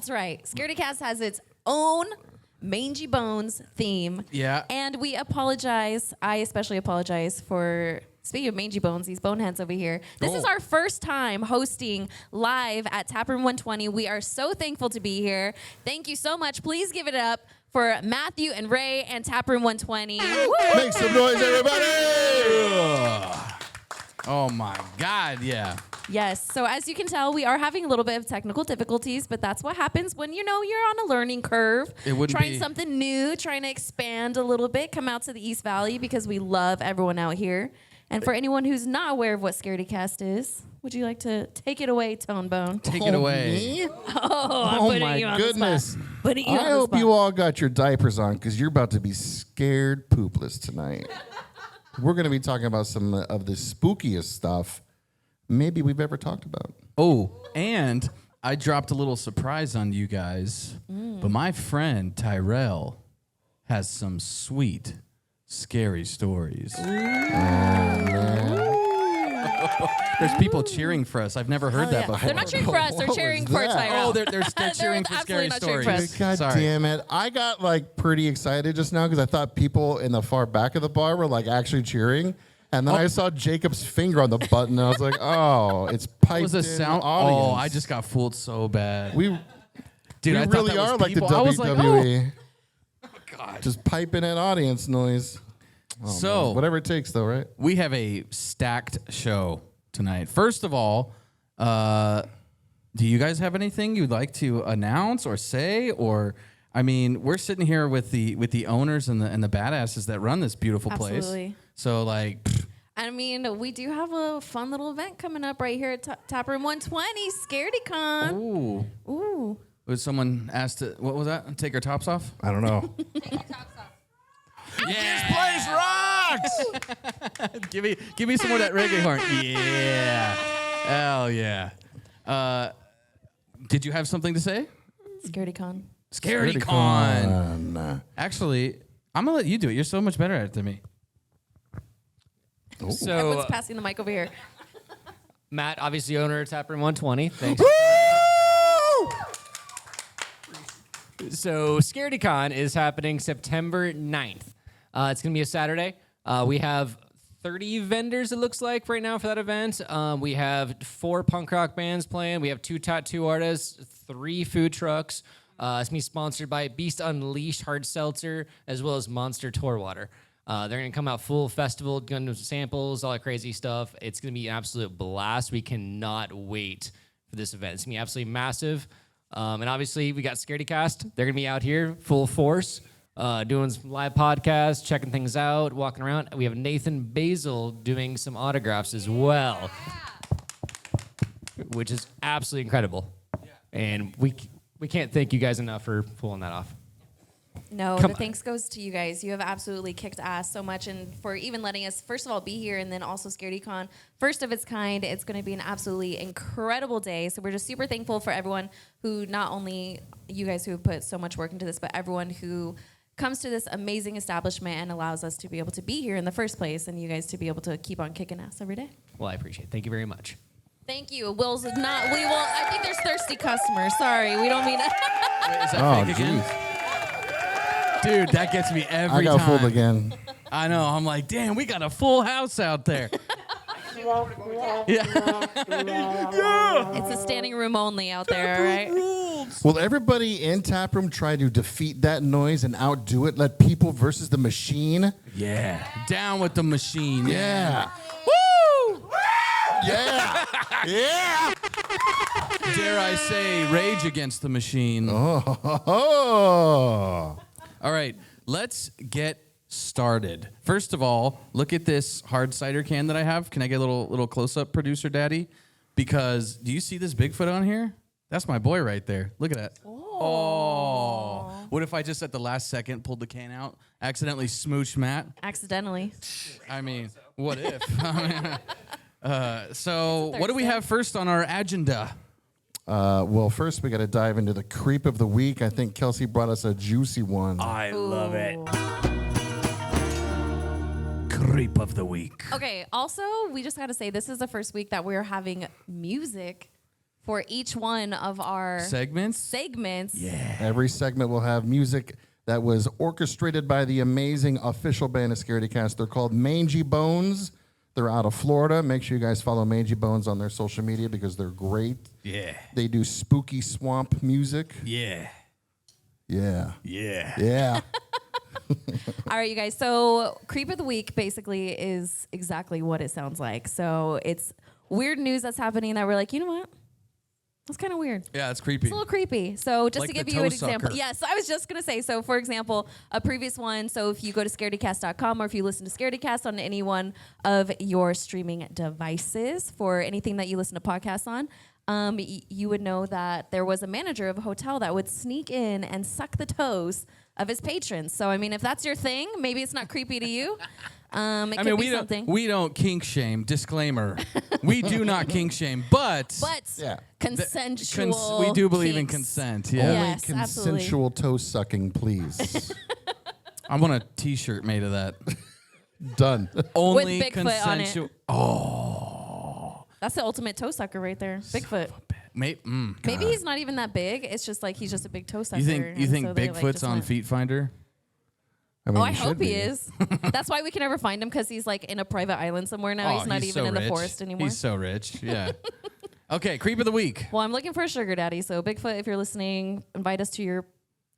That's right. Scaredycast has its own Mangy Bones theme. Yeah. And we apologize. I especially apologize for, speaking of Mangy Bones, these boneheads over here. This is our first time hosting live at Taproom-120. We are so thankful to be here. Thank you so much. Please give it up for Matthew and Ray and Taproom-120. Make some noise, everybody! Oh, my God, yeah. Yes. So as you can tell, we are having a little bit of technical difficulties, but that's what happens when, you're on a learning curve. It wouldn't trying be something new, trying to expand a little bit, come out to the East Valley because we love everyone out here. And for anyone who's not aware of what Scaredycast is, would you like to take it away, Tone Bone? Take it away. Me? I'm putting my you on goodness. the spot. Putting you on I the hope spot. you all got your diapers on because you're about to be scared poopless tonight. We're going to be talking about some of the spookiest stuff maybe we've ever talked about. Oh, and I dropped a little surprise on you guys, but my friend Tyrell has some sweet, scary stories. There's people cheering for us. I've never heard that before. They're not cheering for us. They're What cheering was for that? Tyrell. Oh, they're cheering for absolutely scary not cheering stories. for us. God Sorry. damn it. I got pretty excited just now because I thought people in the far back of the bar were actually cheering. And then I saw Jacob's finger on the button and I was like, oh, it's piped What was the in sound? audience. Oh, I just got fooled so bad. We Dude, I thought really that was are like the people. I was like, WWE. oh, God. Just piping in audience noise. Oh, So- man. Whatever it takes though, right? We have a stacked show tonight. First of all, do you guys have anything you'd like to announce or say? Or, I mean, we're sitting here with the owners and the badasses that run this beautiful place. Absolutely. So I mean, we do have a fun little event coming up right here at Taproom-120, Scaredycon. Ooh. was someone asked to, what was that? Take our tops off? I don't know. Yeah. This place rocks. give me some more of that reggae horn. Yeah. Hell yeah. Did you have something to say? Scaredycon. Scaredycon. Actually, I'm gonna let you do it. You're so much better at it than me. So, Everyone's passing the mic over here. Matt, obviously owner of Taproom-120. Thanks. So, Scaredycon is happening September 9th. It's going to be a Saturday. We have 30 vendors, it looks like, right now for that event. We have 4 punk rock bands playing. We have 2 tattoo artists, 3 food trucks. It's going to be sponsored by Beast Unleashed Hard Seltzer, as well as Monster Tour Water. They're going to come out full festival, going to samples, all that crazy stuff. It's going to be an absolute blast. We cannot wait for this event. It's going to be absolutely massive. And obviously, we got Scaredycast. They're going to be out here full force, doing some live podcasts, checking things out, walking around. We have Nathan Basil doing some autographs as well, which is absolutely incredible. And we can't thank you guys enough for pulling that off. No, Come the on. thanks goes to you guys. You have absolutely kicked ass so much, and for even letting us, first of all, be here, and then also Scaredycon, first of its kind. It's going to be an absolutely incredible day. So we're just super thankful for everyone who, not only you guys who have put so much work into this, but everyone who comes to this amazing establishment and allows us to be able to be here in the first place, and you guys to be able to keep on kicking ass every day. Well, I appreciate it. Thank you very much. Thank you. Will's not. We will. I think there's thirsty customers. Sorry, we don't mean it. Wait, is that Oh, fake again? jeez. Dude, that gets me every I got time. fooled again. I know. I'm like, damn, we got a full house out there. Yeah. It's a standing room only out there, all right? Will everybody in Taproom try to defeat that noise and outdo it? Let people versus the machine? Yeah. Down with the machine. Yeah. Woo! Yeah. Yeah. Dare I say, rage against the machine. Oh. All right, let's get started. First of all, look at this hard cider can that I have. Can I get a little close-up, producer daddy? Because do you see this Bigfoot on here? That's my boy right there. Look at that. Oh. What if I just at the last second pulled the can out, accidentally smooched Matt? Accidentally. I mean, what if? So what do we Thursday. have first on our agenda? Well, first we got to dive into the creep of the week. I think Kelsey brought us a juicy one. I love it. Creep of the week. Okay, also, we just got to say this is the first week that we're having music for each one of our segments. Yeah. Every segment will have music that was orchestrated by the amazing official band of Scaredycast. They're called Mangy Bones. They're out of Florida. Make sure you guys follow Mangy Bones on their social media because they're great. Yeah. They do spooky swamp music. Yeah. Yeah. Yeah. Yeah. All right, you guys. So, Creep of the Week basically is exactly what it sounds like. So, it's weird news that's happening that we're like, you know what? That's kind of weird. Yeah, it's creepy. It's a little creepy. So just Like to give the you an toe example. sucker. Yes, I was just going to say, so for example, a previous one, so if you go to scaredycast.com or if you listen to Scaredycast on any one of your streaming devices for anything that you listen to podcasts on, you would know that there was a manager of a hotel that would sneak in and suck the toes of his patrons. So, I mean, if that's your thing, maybe it's not creepy to you. It could be something. we don't kink shame. Disclaimer: we do not kink shame, but Yeah. consensual. we do believe in kinks. consent. Yeah, Only Yes, consensual toe sucking, please. I want a T-shirt made of that. Done. Only Bigfoot on it. consensual. That's the ultimate toe sucker right there. Bigfoot. Maybe he's not even that big. It's just like he's just a big toe sucker. You and think so they, Bigfoot's just on went- Feet Finder? I mean, Oh, I should hope be. he is. That's why we can never find him because he's like in a private island somewhere now. He's not even so in the rich. forest anymore. He's so rich. Yeah. Okay, creep of the week. Well, I'm looking for a sugar daddy. So Bigfoot, if you're listening, invite us to your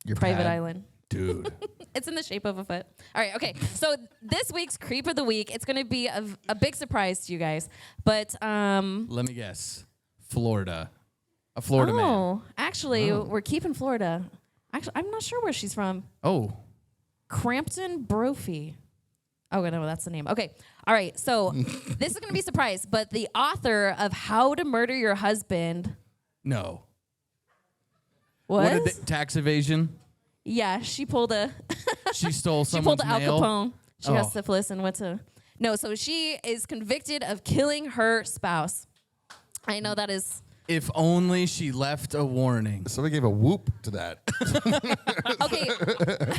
Your private pad. island. Dude. It's in the shape of a foot. All right, okay. So this week's creep of the week, it's going to be a big surprise to you guys. But Let me guess. Florida. A Florida man. Actually, we're keeping Florida. Actually, I'm not sure where she's from. Oh. Crampton Brophy. Oh, no, that's the name. Okay. All right. So this is going to be a surprise, but the author of How to Murder Your Husband No. was? What did they, tax evasion? Yeah, she pulled a She stole she pulled someone's a Al mail. Capone. She got Oh. syphilis and went to No, so she is convicted of killing her spouse. I know that is If only she left a warning. Somebody gave a whoop to that. okay.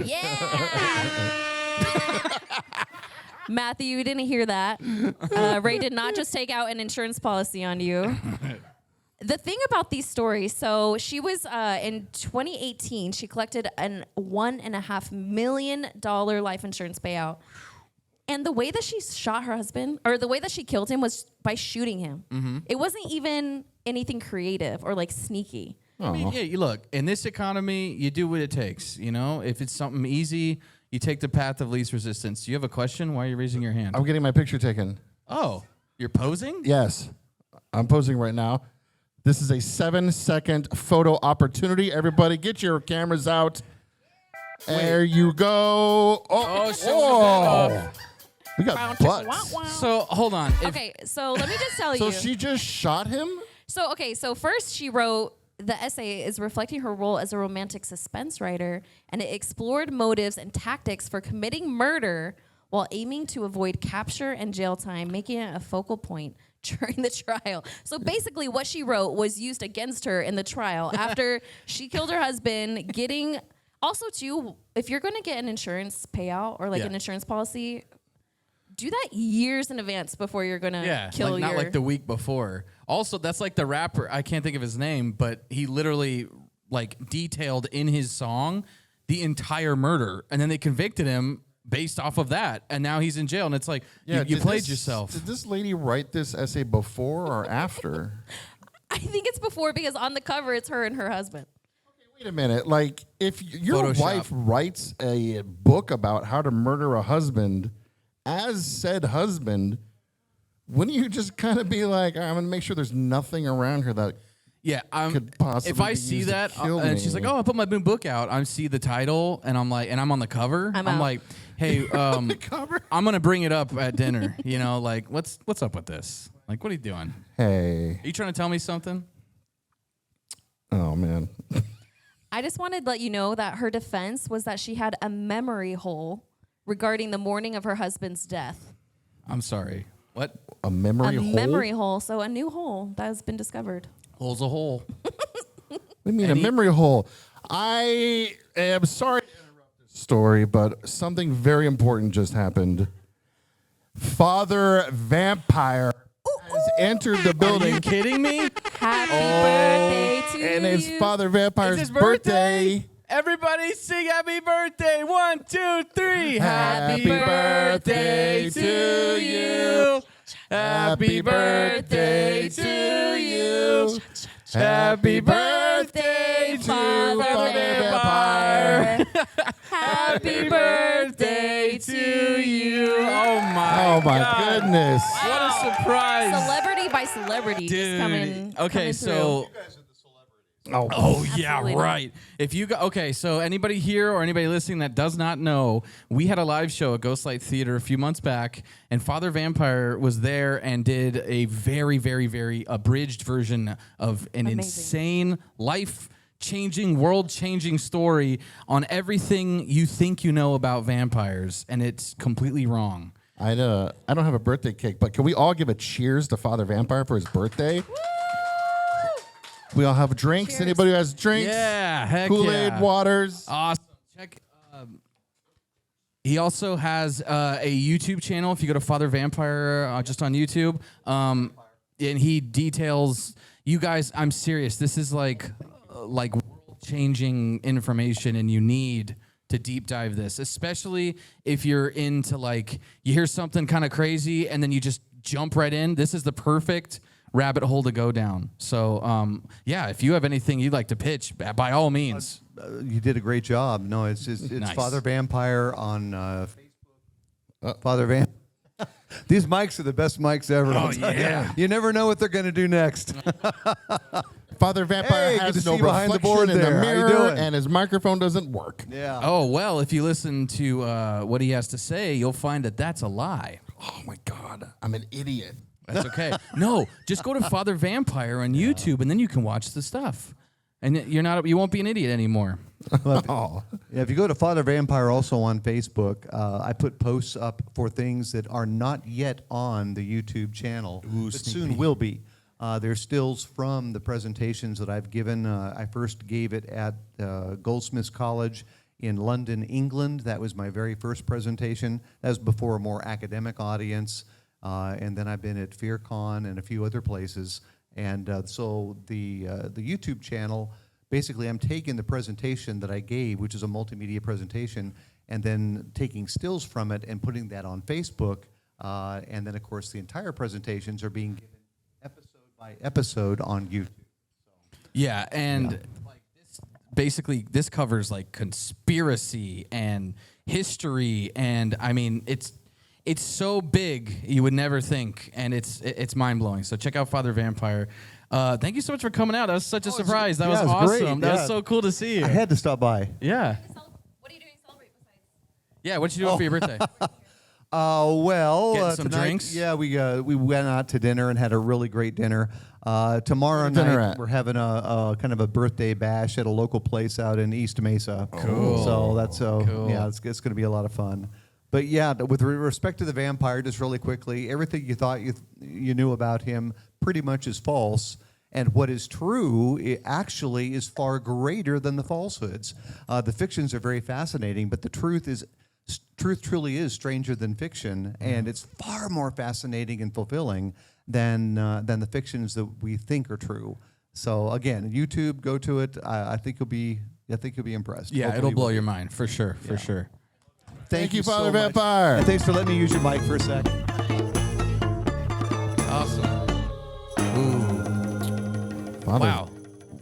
Yeah. Matthew, you didn't hear that. Ray did not just take out an insurance policy on you. The thing about these stories, so she was in 2018, she collected an $1.5 million life insurance payout. And the way that she shot her husband, or the way that she killed him, was by shooting him. Mm-hmm. It wasn't even anything creative or like sneaky. I mean, yeah, you look, in this economy, you do what it takes. You know, if it's something easy, you take the path of least resistance. Do you have a question? Why are you raising your hand? I'm getting my picture taken. Oh, you're posing? Yes, I'm posing right now. This is a 7-second photo opportunity. Everybody, get your cameras out. There you go. Oh. We got butts. So, hold on. If- Okay, so let me just tell So you. she just shot him? So first she wrote, the essay is reflecting her role as a romantic suspense writer, and it explored motives and tactics for committing murder while aiming to avoid capture and jail time, making it a focal point during the trial. So basically what she wrote was used against her in the trial after she killed her husband, getting... Also, too, if you're going to get an insurance payout or like an insurance policy, do that years in advance before you're going to kill not your... like the week before. Also, that's like the rapper. I can't think of his name, but he literally like detailed in his song the entire murder, and then they convicted him based off of that, and now he's in jail. And it's like you did played this- yourself. Did this lady write this essay before or after? I think it's before because on the cover it's her and her husband. Wait a minute. Like, if your Photoshop. wife writes a book about how to murder a husband, as said husband, wouldn't you just kind of be like, I'm going to make sure there's nothing around her that Yeah, could possibly if I be see used to that kill and me? she's like, "Oh, I put my new book out," I see the title and I'm like, and I'm on the cover. I'm I'm out. like, "Hey, cover? I'm gonna bring it up at dinner." You know, like, what's up with this? Like, what are you doing? Hey. Are you trying to tell me something? Oh, man. I just wanted to let you know that her defense was that she had a memory hole regarding the morning of her husband's death. I'm sorry. What? A memory A hole? memory hole, so a new hole that has been discovered. Hole's a hole. What do you mean a memory hole? I am sorry to interrupt this story, but something very important just happened. Father Vampire has entered the Are building. you kidding me? Happy birthday to And you. it's Father Vampire's It's his birthday. Everybody sing happy birthday. 1, 2, 3. Happy birthday to you. Happy birthday to you. Happy birthday to Father Vampire. Happy birthday to you. Oh Oh my goodness. What a surprise. Celebrity by celebrity just coming. Okay, coming so Oh yeah, Absolutely. right. If you go, okay, so anybody here or anybody listening that does not know, we had a live show at Ghostlight Theater a few months back, and Father Vampire was there and did a very, very, very abridged version of an Amazing. insane, life-changing, world-changing story on everything you think you know about vampires, and it's completely wrong. I don't have a birthday cake, but can we all give a cheers to Father Vampire for his birthday? We all have drinks. Cheers. Anybody who has drinks? Yeah, heck Kool-Aid, yeah. waters. Awesome. Check. He also has a YouTube channel. If you go to Father Vampire just on YouTube, and he details. You guys, I'm serious. This is like world-changing information, and you need to deep dive this, especially if you're into like you hear something kind of crazy and then you just jump right in. This is the perfect rabbit hole to go down. So, yeah, if you have anything you'd like to pitch, by all means. You did a great job. No, it's Nice. Father Vampire on Facebook. Father Van. These mics are the best mics ever. Oh, yeah. You never know what they're going to do next. Father Vampire Hey, good has to see no you behind the reflection board in the there. How you mirror, doing? and his microphone doesn't work. Yeah. Oh, well, if you listen to what he has to say, you'll find that that's a lie. Oh my God, I'm an idiot. That's okay. No, just go to Father Vampire on YouTube, and then you can watch the stuff. And you won't be an idiot anymore. Oh. Yeah, if you go to Father Vampire also on Facebook, I put posts up for things that are not yet on the YouTube channel, but soon will be. There's stills from the presentations that I've given. I first gave it at Goldsmiths College in London, England. That was my very first presentation. That was before a more academic audience. And then I've been at FearCon and a few other places. And so the YouTube channel, basically I'm taking the presentation that I gave, which is a multimedia presentation, and then taking stills from it and putting that on Facebook. And then, of course, the entire presentations are being given episode by episode on YouTube. Yeah, and like basically this covers like conspiracy and history, and I mean it's so big you would never think, and it's mind blowing. So check out Father Vampire. Thank you so much for coming out. That was such a surprise. That was it was awesome. great. That was Yeah. so cool to see you. I had to stop by. Yeah. What are you doing to celebrate besides? Yeah. What you doing for your birthday? Well, Getting some tonight, drinks? Yeah, we went out to dinner and had a really great dinner. Tomorrow Dinner night at? we're having a kind of a birthday bash at a local place out in East Mesa. Cool. So that's Cool. yeah, it's going to be a lot of fun. But yeah, with respect to the vampire, just really quickly, everything you thought you knew about him pretty much is false. And what is true actually is far greater than the falsehoods. The fictions are very fascinating, but the truth truly is stranger than fiction, and it's far more fascinating and fulfilling than the fictions that we think are true. So again, YouTube, go to it. I think you'll be impressed. Yeah, Hopefully it'll you blow will. your mind for sure. For sure. Thank you, so Father much. Vampire. And thanks for letting me use your mic for a sec. Awesome. Father, Wow.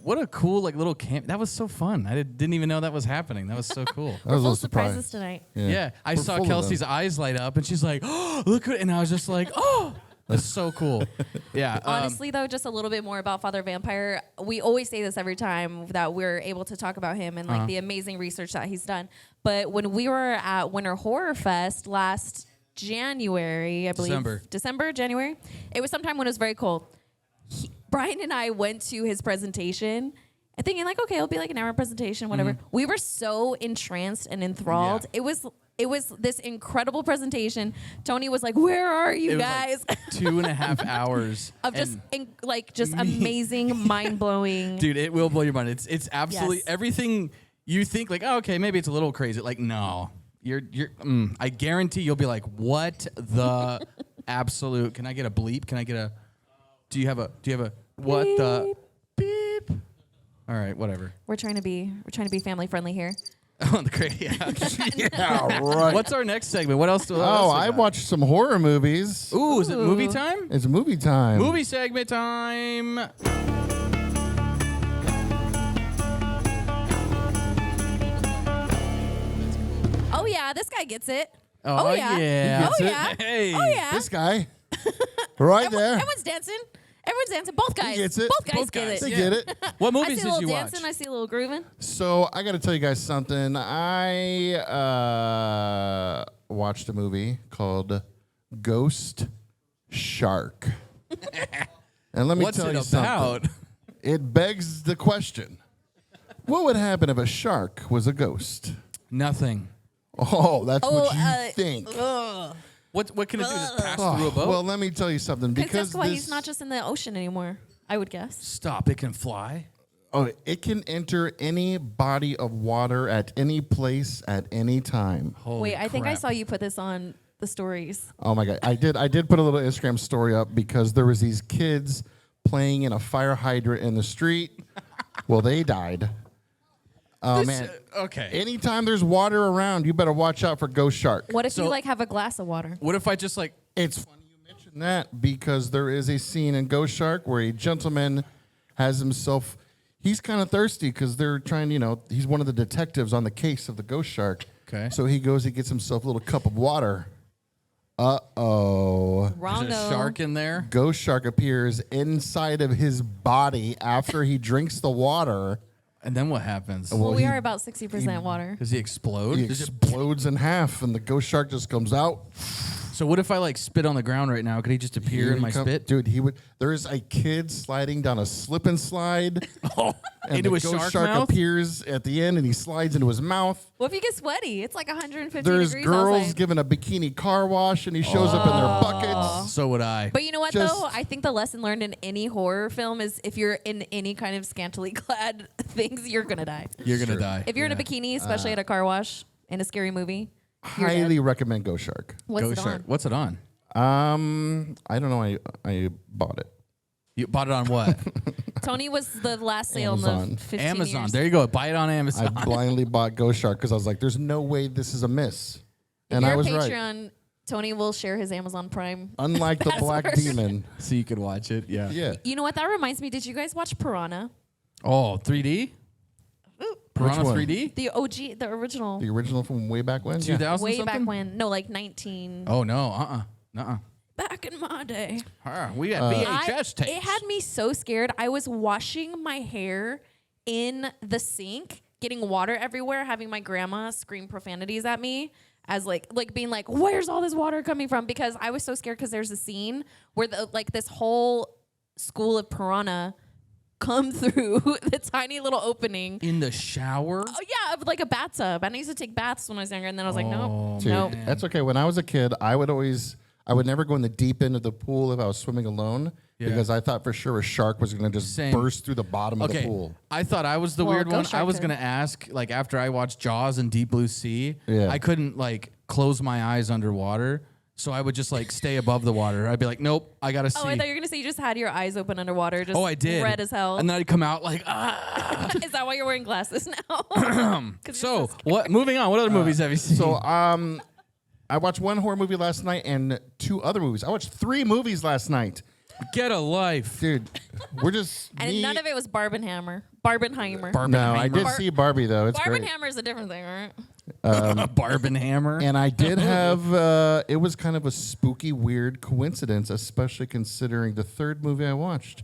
What a cool like little camp. That was so fun. I didn't even know that was happening. That was so cool. That was a Full little surprises surprise. tonight. Yeah, I We're saw full of Kelsey's them. eyes light up, and she's like, "Oh, look!" And I was just like, "Oh, that's so cool." Yeah. Honestly, though, just a little bit more about Father Vampire. We always say this every time that we're able to talk about him and like the amazing research that he's done. But when we were at Winter Horror Fest last January, I believe, January, it was sometime when it was very cold. Brian and I went to his presentation and thinking like, okay, it'll be like an hour presentation, whatever. We were so entranced and enthralled. Yeah. It was this incredible presentation. Tony was like, "Where are you it was guys?" like 2.5 hours of just and- just amazing, mind blowing. dude, it will blow your mind. It's absolutely Yes. everything you think like, oh, okay, maybe it's a little crazy. Like, no, I guarantee you'll be like, what the absolute? Can I get a bleep? Can I get a? Do you have a what the beep? All right, whatever. We're trying to be family friendly here. Oh, the great. Yeah. Yeah, right. What's our next segment? What else? I watched some horror movies. Ooh, is it movie time? It's movie time. Movie segment time. Oh yeah, this guy gets it. Oh, yeah. yeah. Oh yeah. Hey. Oh yeah. This guy. Right there. Everyone's dancing. Everyone's dancing. Both guys. gets it. Both guys Both get guys. it. They get it. What I movies see a did little you dancing. watch? I see a little grooving. So I got to tell you guys something. I watched a movie called Ghost Shark. And let me What's tell it you about? something. It begs the question. What would happen if a shark was a ghost? Nothing. Oh, that's what you Oh, think. What can it do? Just pass through a boat? Well, let me tell you something. Because Because that's why this, he's not just in the ocean anymore. I would guess. Stop. It can fly. it can enter any body of water at any place at any time. Holy Wait, I think I crap. saw you put this on the stories. Oh my God, I did put a little Instagram story up because there was these kids playing in a fire hydrant in the street. Well, they died. Oh man. Okay. Anytime there's water around, you better watch out for ghost shark. What if So- you like have a glass of water? What if I just like? It's funny you mentioned that because there is a scene in Ghost Shark where a gentleman has himself. He's kind of thirsty because they're trying. He's one of the detectives on the case of the ghost shark. Okay. So he goes. He gets himself a little cup of water. Uh-oh. Wrong. There's a shark in there. Ghost shark appears inside of his body after he drinks the water. And then what happens? Well, we he- are about 60% water. Does he explode? He Does it- explodes in half, and the ghost shark just comes out. so what if I like spit on the ground right now? Could he just appear Here in he my come- spit? Dude, there's a kid sliding down a slip and slide. Oh, And into the a ghost shark mouth? appears at the end, and he slides into his mouth. What if you get sweaty? It's like 150 There's degrees girls outside. giving a bikini car wash, and he shows up in their buckets. So would I. But you know what, Just- though? I think the lesson learned in any horror film is if you're in any kind of scantily clad things, you're going to die. You're gonna die. If you're in a bikini, especially at a car wash in a scary movie, you're Highly dead. recommend Ghost Shark. What's Go it shark. on? What's it on? I don't know. I bought it. You bought it on what? Tony was the last sale in Amazon. the 15 Amazon. years. There you go. Buy it on I Amazon. blindly bought Ghost Shark because I was like, "There's no way this is a miss," If and you're I a was right. Patreon, Tony will share his Amazon Prime. Unlike the Black Password. Demon. so you could watch it. Yeah. Yeah. You know what? That reminds me. Did you guys watch Piranha? Oh, 3D? Piranha one? 3D? The OG, the original. The original from way back when. 2000 Way something? back when. No, like 19. Oh no. Nuh-uh. Back in my day. We had VHS tapes. It had me so scared. I was washing my hair in the sink, getting water everywhere, having my grandma scream profanities at me as like being like, "Where's all this water coming from?" Because I was so scared because there's a scene where this whole school of piranha come through the tiny little opening. in the shower. Oh yeah, of like a bathtub. And I used to take baths when I was younger, and then I was like, nope, Dude, nope. that's okay. When I was a kid, I would never go in the deep end of the pool if I was swimming alone because I thought for sure a shark was going to just Same. burst through the bottom of the Okay, pool. I thought I was the Well, weird one. Ghost I Shark was could. gonna ask, like after I watched Jaws and Deep Blue Sea, Yeah. I couldn't like close my eyes underwater, so I would just like stay above the water. I'd be like, nope, I gotta see. Oh, I thought you were gonna say you just had your eyes open underwater, just I did. red as hell. And then I'd come out like, ah. Is that why you're wearing glasses now? 'Cause you're So what? Moving on. What other movies have you seen? So I watched one horror movie last night and 2 other movies. I watched 3 movies last night. get a life. Dude, we're just And me- none of it was Barbenheimer. Barbenheimer. No, I did see Barbie though. It's great. Barbenheimer is a different thing, right? Barbenheimer. And I did have it was kind of a spooky, weird coincidence, especially considering the 3rd movie I watched.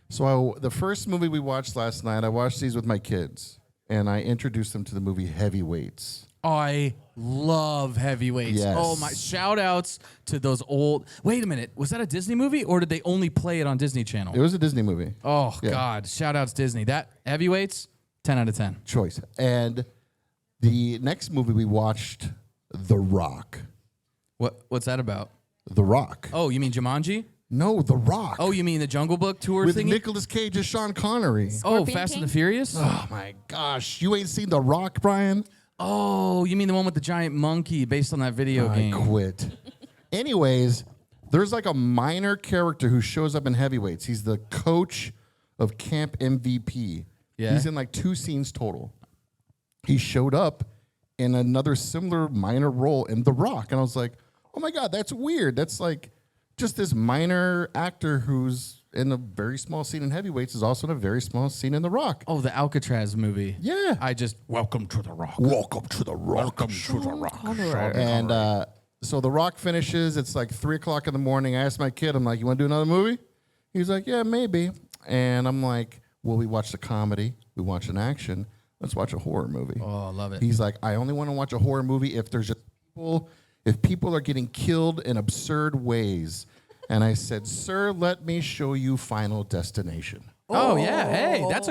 So the first movie we watched last night, I watched these with my kids, and I introduced them to the movie Heavyweights. I love Heavyweights. Yes. Oh my! Shout outs to those old. Wait a minute. Was that a Disney movie or did they only play it on Disney Channel? It was a Disney movie. Oh Yeah. God! Shout outs Disney. That Heavyweights, 10 out of 10. Choice. And the next movie we watched, The Rock. What's that about? The Rock. Oh, you mean Jumanji? No, The Rock. Oh, you mean the Jungle Book tour with thingy? Nicolas Cage and Sean Connery. Oh, Scorpion Fast and King? the Furious? Oh my gosh, you ain't seen The Rock, Brian? Oh, you mean the one with the giant monkey based on that video I game? quit. Anyways, There's like a minor character who shows up in Heavyweights. He's the coach of Camp MVP. Yeah. He's in like 2 scenes total. He showed up in another similar minor role in The Rock. And I was like, oh my God, that's weird. That's like just this minor actor who's in a very small scene in Heavyweights is also in a very small scene in The Rock. Oh, the Alcatraz movie. Yeah. Welcome to The Rock. Welcome to The Rock. Welcome to The Rock. And so The Rock finishes. It's like 3 o'clock in the morning. I asked my kid, I'm like, you want to do another movie? He's like, yeah, maybe. And I'm like, well, we watched a comedy. We watched an action. Let's watch a horror movie. Oh, I love it. He's like, I only want to watch a horror movie if there's just if people are getting killed in absurd ways. And I said, sir, let me show you Final Destination. Oh, yeah. Hey, that's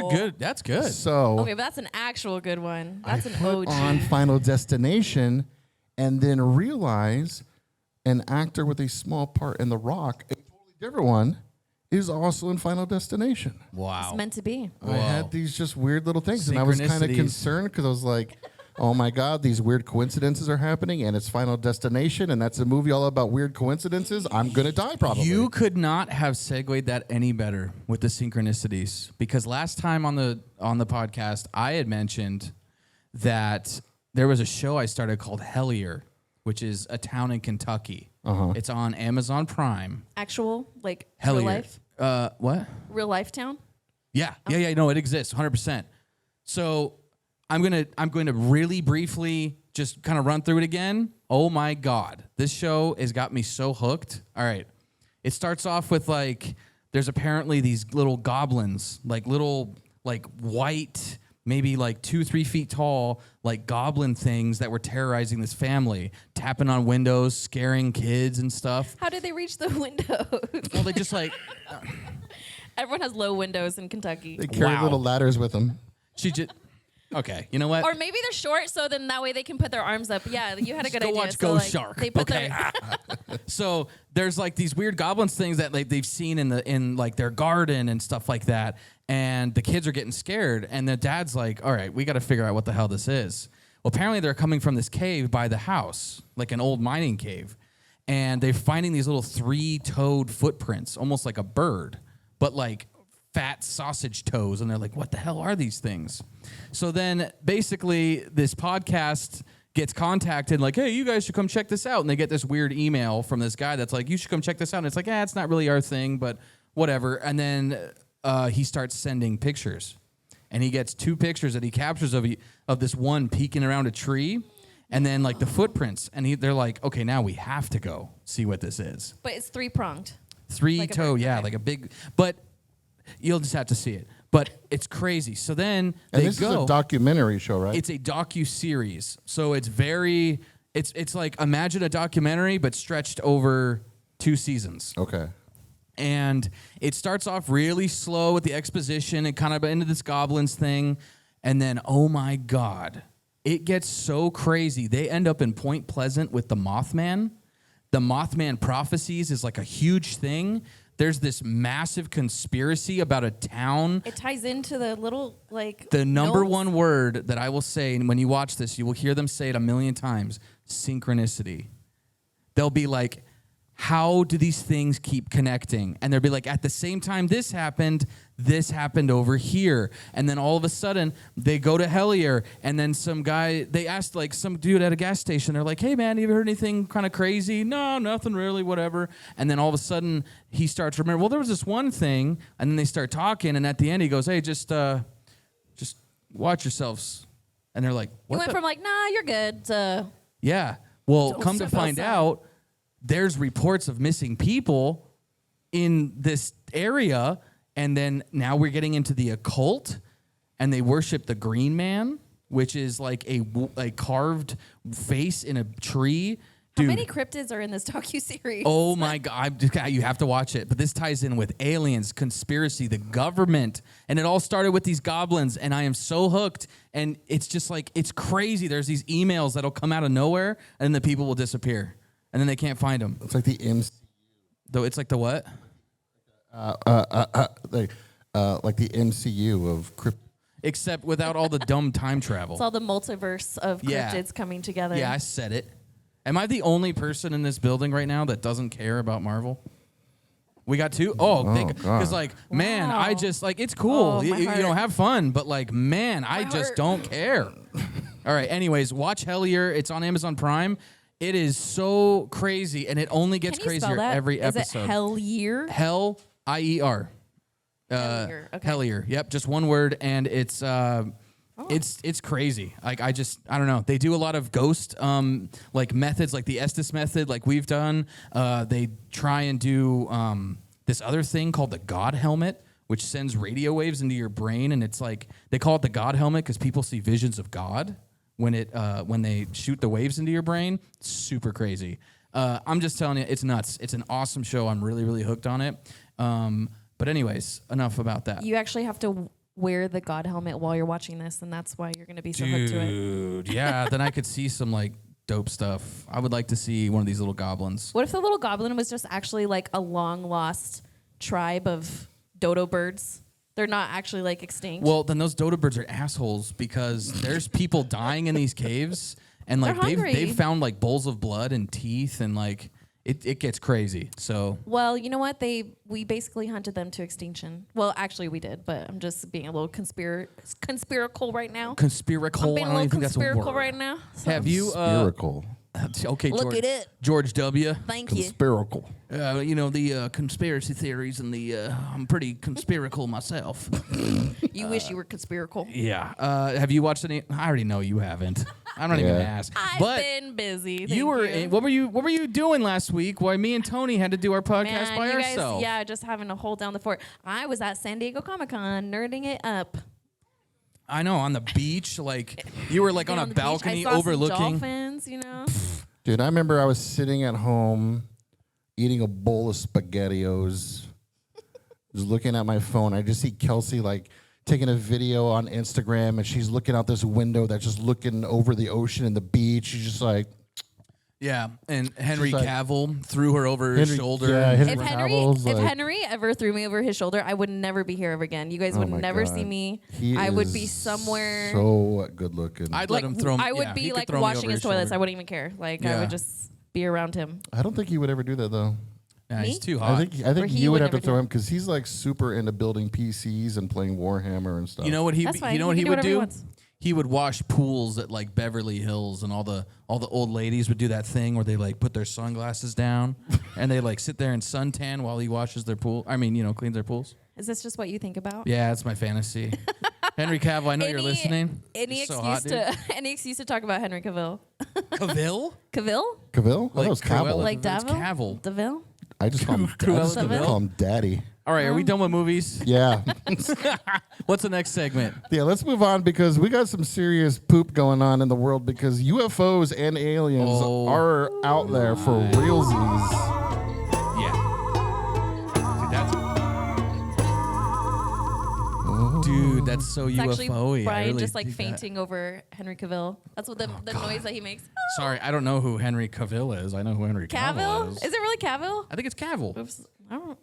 good. So Okay, but that's an actual good one. I That's an put OG. on Final Destination and then realize an actor with a small part in The Rock, a totally different one, is also in Final Destination. Wow. It's meant to be. I had these just weird little things, and I was kind of Synchronicities. concerned because I was like, oh my God, these weird coincidences are happening, and it's Final Destination, and that's a movie all about weird coincidences. I'm going to die probably. You could not have segued that any better with the synchronicities, because last time on the podcast I had mentioned that there was a show I started called Hellier, which is a town in Kentucky. It's on Amazon Prime. Actual, like, Hellier. real life? What? Real life town? Yeah. No, it exists 100%. So I'm going to really briefly just kind of run through it again. Oh my God. This show has got me so hooked. All right. It starts off with like, there's apparently these little goblins, like little, like white, maybe like 2-3 feet tall, like goblin things that were terrorizing this family, tapping on windows, scaring kids and stuff. How did they reach the windows? Well, they just like, Everyone has low windows in Kentucky. They carry Wow. little ladders with them. she just, okay, you know what? Or maybe they're short, so then that way they can put their arms up. Yeah, you had a good Go idea. watch So, Ghost like, Shark, They put okay? their So there's like these weird goblins things that like they've seen in like their garden and stuff like that, and the kids are getting scared, and the dad's like, all right, we got to figure out what the hell this is. Well, apparently they're coming from this cave by the house, like an old mining cave, and they're finding these little 3-toed footprints, almost like a bird, but like fat sausage toes, and they're like, what the hell are these things? So then basically this podcast gets contacted like, hey, you guys should come check this out. And they get this weird email from this guy that's like, you should come check this out. And it's like, it's not really our thing, but whatever. And then he starts sending pictures. And he gets 2 pictures that he captures of this one peeking around a tree, and then like the footprints. And they're like, okay, now we have to go see what this is. But it's 3-pronged. 3-toe, bird, yeah, okay. like a big, but you'll just have to see it. But it's crazy. So then And they this go. is a documentary show, right? It's a docu-series. So it's very, it's like, imagine a documentary, but stretched over 2 seasons. Okay. And it starts off really slow with the exposition and kind of into this goblins thing. And then, oh my God, it gets so crazy. They end up in Point Pleasant with the Mothman. The Mothman prophecies is like a huge thing. There's this massive conspiracy about a town. It ties into the little, like, The number notes. one word that I will say, and when you watch this, you will hear them say it a million times, synchronicity. They'll be like, how do these things keep connecting? And they'll be like, at the same time this happened over here. And then all of a sudden, they go to Hellier, and then some guy, they asked like some dude at a gas station, they're like, hey man, you ever heard anything kind of crazy? No, nothing really, whatever. And then all of a sudden, he starts to remember, well, there was this one thing, and then they start talking, and at the end, he goes, hey, just watch yourselves. And they're like, You what went the? from, like, nah, you're good, to Yeah. Well, Don't come to step find outside. out, there's reports of missing people in this area, and then now we're getting into the occult, and they worship the Green Man, which is like a carved face in a tree. how Dude, many cryptids are in this docuseries? oh my God, you have to watch it. But this ties in with aliens, conspiracy, the government, and it all started with these goblins, and I am so hooked, and it's just like, it's crazy. There's these emails that'll come out of nowhere, and then the people will disappear, and then they can't find them. It's like the MC, Though it's like the what? like the MCU of crypto. Except without all the dumb time travel. It's all the multiverse of Yeah. cryptids coming together. Yeah, I said it. Am I the only person in this building right now that doesn't care about Marvel? We got 2? Because man, Wow. I just it's cool. Oh, my you know, heart. have fun, but man, I just heart. don't care. All right. Anyways, watch Hellier. It's on Amazon Prime. It is so crazy, and it only gets Can you spell crazier that? every episode. Is it Hellier? Hell, IER. Hellier. Okay. Hellier. Yep, just one word, and it's crazy. I don't know. They do a lot of ghost methods, like the Estes method, like we've done. They try and do this other thing called the God helmet, which sends radio waves into your brain, and it's they call it the God helmet because people see visions of God when they shoot the waves into your brain. It's super crazy. I'm just telling you, it's nuts. It's an awesome show. I'm really, really hooked on it. But anyways, enough about that. You actually have to wear the God helmet while you're watching this, and that's why you're going to be so hooked to it. Dude, yeah. Then I could see some dope stuff. I would like to see one of these little goblins. What if the little goblin was just actually a long lost tribe of dodo birds? They're not actually extinct. Well, then those dodo birds are assholes because there's people dying in these caves, and They're hungry. they've found bowls of blood and teeth, and it gets crazy. So Well, you know what? We basically hunted them to extinction. Well, actually, we did, but I'm just being a little conspiracal right now. conspiracal. I'm being I a don't little even think that's a conspiracal word. right now. So Have you? Spherical. Okay, Look George, at it. George W. Thank you. Conspiracal. You know the conspiracy theories and I'm pretty conspiracal myself. You wish you were conspiracal. Yeah. Have you watched any? I already know you haven't. I don't even Yeah. ask. I've but been busy. you were. What were you doing last week? Why me and Tony had to do our podcast Man, by you ourselves? guys, yeah, just having to hold down the fort. I was at San Diego Comic-Con nerding it up. I know, on the beach, you were on a the beach. balcony I saw overlooking. some dolphins, you know. Dude, I remember I was sitting at home eating a bowl of SpaghettiOs, just looking at my phone. I just see Kelsey taking a video on Instagram, and she's looking out this window that's just looking over the ocean and the beach. She's just Yeah, and Henry She's like- Cavill threw her over his shoulder. Yeah, Henry If Cavill's Henry ever threw me over his shoulder, I would never be here ever again. You guys Oh would my never God. see me. He I would is be somewhere. so good looking. I'd let him throw me. I would yeah, be he could throw me washing over his toilets. shoulder. I wouldn't even care. I Yeah. would just be around him. I don't think he would ever do that though. Yeah, he's Me? too hot. I think he you would would have to never throw do him because he's super into building PCs and playing Warhammer and stuff. You know what he? That's fine. You know what He he can do would whatever he do? wants. He would wash pools at Beverly Hills, and all the old ladies would do that thing where they put their sunglasses down and they sit there and suntan while he washes their pool. I mean, cleans their pools. Is this just what you think about? Yeah, that's my fantasy. Henry Cavill, I know you're listening. Any He's so excuse hot, dude. to any excuse to talk about Henry Cavill. Cavill? Cavill? Cavill? I thought it was Cruella. Cavill. Like It's Davil? Cavill. Davil? I just call him. I Cruella just de call him Daddy. All right, are we done with movies? Yeah. What's the next segment? Yeah, let's move on because we got some serious poop going on in the world because UFOs and aliens Oh. are out there for realsies. Yeah. Dude, that's so It's actually UFO-y. I Brian really just dig that. fainting over Henry Cavill. That's what the noise that he makes. Sorry, I don't know who Henry Cavill is. I know who Henry Cavill Cavill? is. Is it really Cavill? I think it's Cavill. Oops. I don't.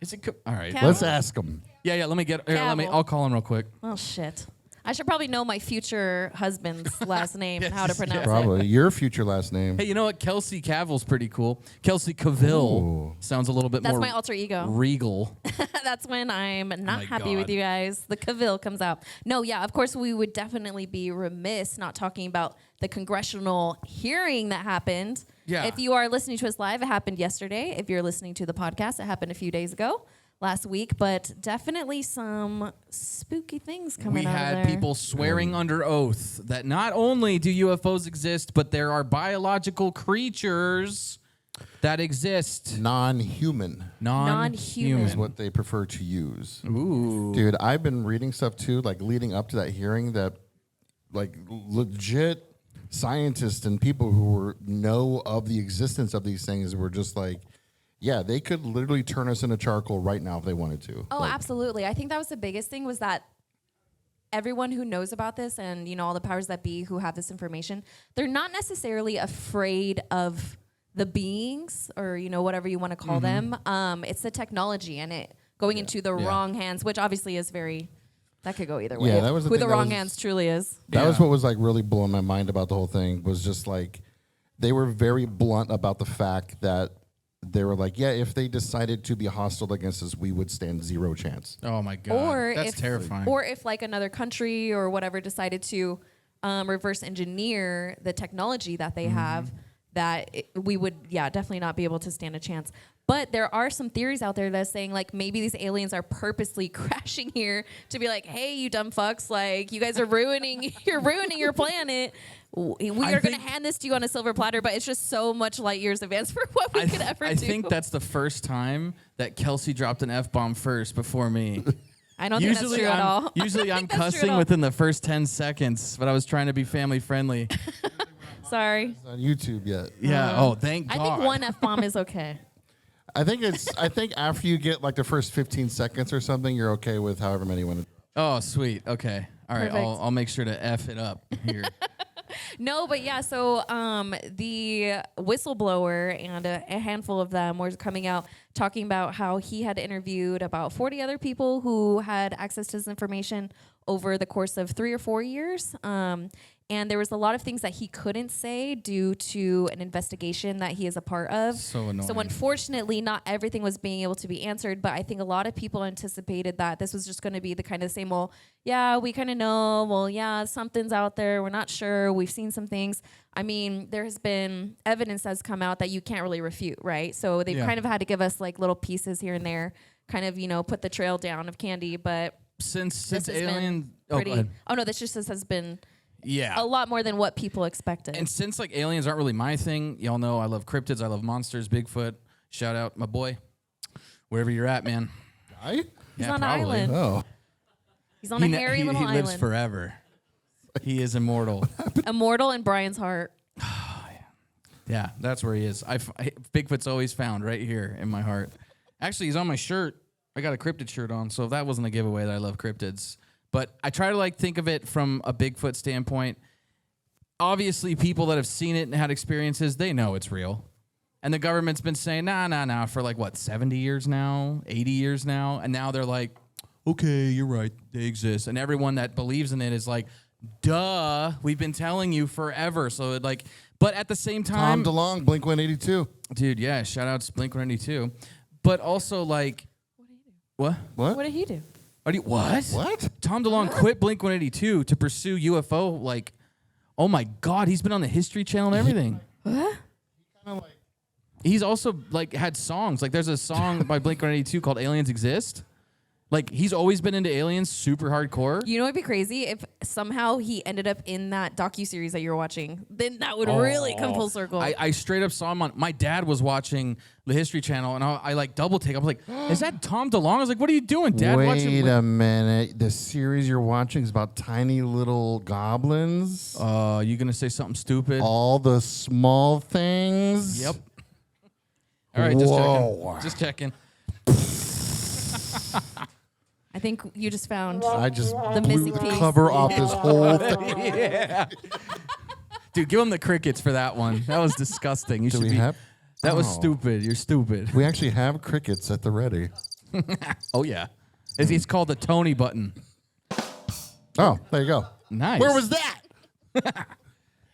Is it? All right. Cavill? Let's ask him. Yeah. Let me get. Here, Cavill. I'll call him real quick. Oh shit. I should probably know my future husband's last name and how to pronounce it. Probably your future last name. Hey, you know what? Kelsey Cavill's pretty cool. Kelsey Cavill Ooh. sounds a little bit That's more my alter ego. regal. That's when I'm not my happy with God. you guys. The Cavill comes out. No, yeah, of course we would definitely be remiss not talking about the congressional hearing that happened. Yeah. If you are listening to us live, it happened yesterday. If you're listening to the podcast, it happened a few days ago, last week. But definitely some spooky things coming We out of had there. people swearing under oath that not only do UFOs exist, but there are biological creatures that exist. Non-human Non-human. is what they prefer to use. Ooh. Dude, I've been reading stuff too, leading up to that hearing that legit scientists and people who know of the existence of these things were just yeah, they could literally turn us into charcoal right now if they wanted to. Oh, absolutely. I think that was the biggest thing was that everyone who knows about this and, all the powers that be who have this information, they're not necessarily afraid of the beings or, whatever you want to call them. It's the technology and it going into the wrong hands, which obviously is that could go either way. Yeah, that was the who thing the that wrong was- hands truly is. That was what was really blowing my mind about the whole thing was just they were very blunt about the fact that they were like, yeah, if they decided to be hostile against us, we would stand zero chance. Oh my God. Or That's if, terrifying. Or if like another country or whatever decided to reverse engineer the technology that they have, we would, definitely not be able to stand a chance. But there are some theories out there that's saying like maybe these aliens are purposely crashing here to be like, hey, you dumb fucks, like you guys are ruining your planet. We are going to hand this to you on a silver platter, but it's just so much light years advanced for what we could ever do. I think that's the first time that Kelsey dropped an F-bomb first before me. I don't think that's true at all. Usually I'm that's true at cussing all. within the first 10 seconds, but I was trying to be family friendly. Sorry. It's not on YouTube yet. Yeah. Thank I God. think one F-bomb is okay. I think after you get like the first 15 seconds or something, you're okay with however many you want to. Oh, sweet. Okay. All right. Perfect. I'll make sure to F it up here. No, but yeah, so the whistleblower and a handful of them were coming out talking about how he had interviewed about 40 other people who had access to this information over the course of 3 or 4 years. And there was a lot of things that he couldn't say due to an investigation that he is a part of. So annoying. So unfortunately, not everything was being able to be answered, but I think a lot of people anticipated that this was just going to be the kind of same old, yeah, we kind of know, well, yeah, something's out there, we're not sure, we've seen some things. I mean, there has been evidence that's come out that you can't really refute, right? So they've kind of had to give us like little pieces here and there, kind of, put the trail down of candy, but Since this has Alien... been pretty, go ahead. oh no, this just has been Yeah. a lot more than what people expected. And since like aliens aren't really my thing, y'all know I love cryptids, I love monsters, Bigfoot. Shout out my boy, wherever you're at, man. I? He's on an island. Oh. He's on a hairy little he lives island. forever. He is immortal. Immortal in Brian's heart. Yeah, that's where he is. Bigfoot's always found right here in my heart. Actually, he's on my shirt. I got a cryptid shirt on, so if that wasn't a giveaway that I love cryptids. But I try to like think of it from a Bigfoot standpoint. Obviously, people that have seen it and had experiences, they know it's real. And the government's been saying, nah, for like, what, 70 years now? 80 years now? And now they're like, okay, you're right, they exist. And everyone that believes in it is like, duh, we've been telling you forever. So it like, but at the same time... Tom DeLonge, Blink-182. Dude, yeah, shout out to Blink-182. But also like... What? What did he do? What? What? Tom DeLonge quit Blink-182 to pursue UFO, like... Oh my God, he's been on the History Channel and everything. What? He's also like had songs. Like there's a song by Blink-182 called Aliens Exist. Like he's always been into aliens, super hardcore. You know what'd be crazy? If somehow he ended up in that docuseries that you're watching, then that would really come full circle. I straight up saw him on. My dad was watching the History Channel, and I like double take. I was like, "Is that Tom DeLonge?" I was like, "What are you doing, Dad?" Wait a minute. The series you're watching is about tiny little goblins. You gonna say something stupid? All the small things. Yep. All right, Whoa. just checking. I think you just found I just the blew missing the piece. cover off this whole thing. Yeah. Dude, give him the crickets for that one. That was disgusting. You Do should we be. have? That was Oh. stupid. You're stupid. We actually have crickets at the ready. Oh yeah. It's called the Tony button. Oh, there you go. Nice. Where was that?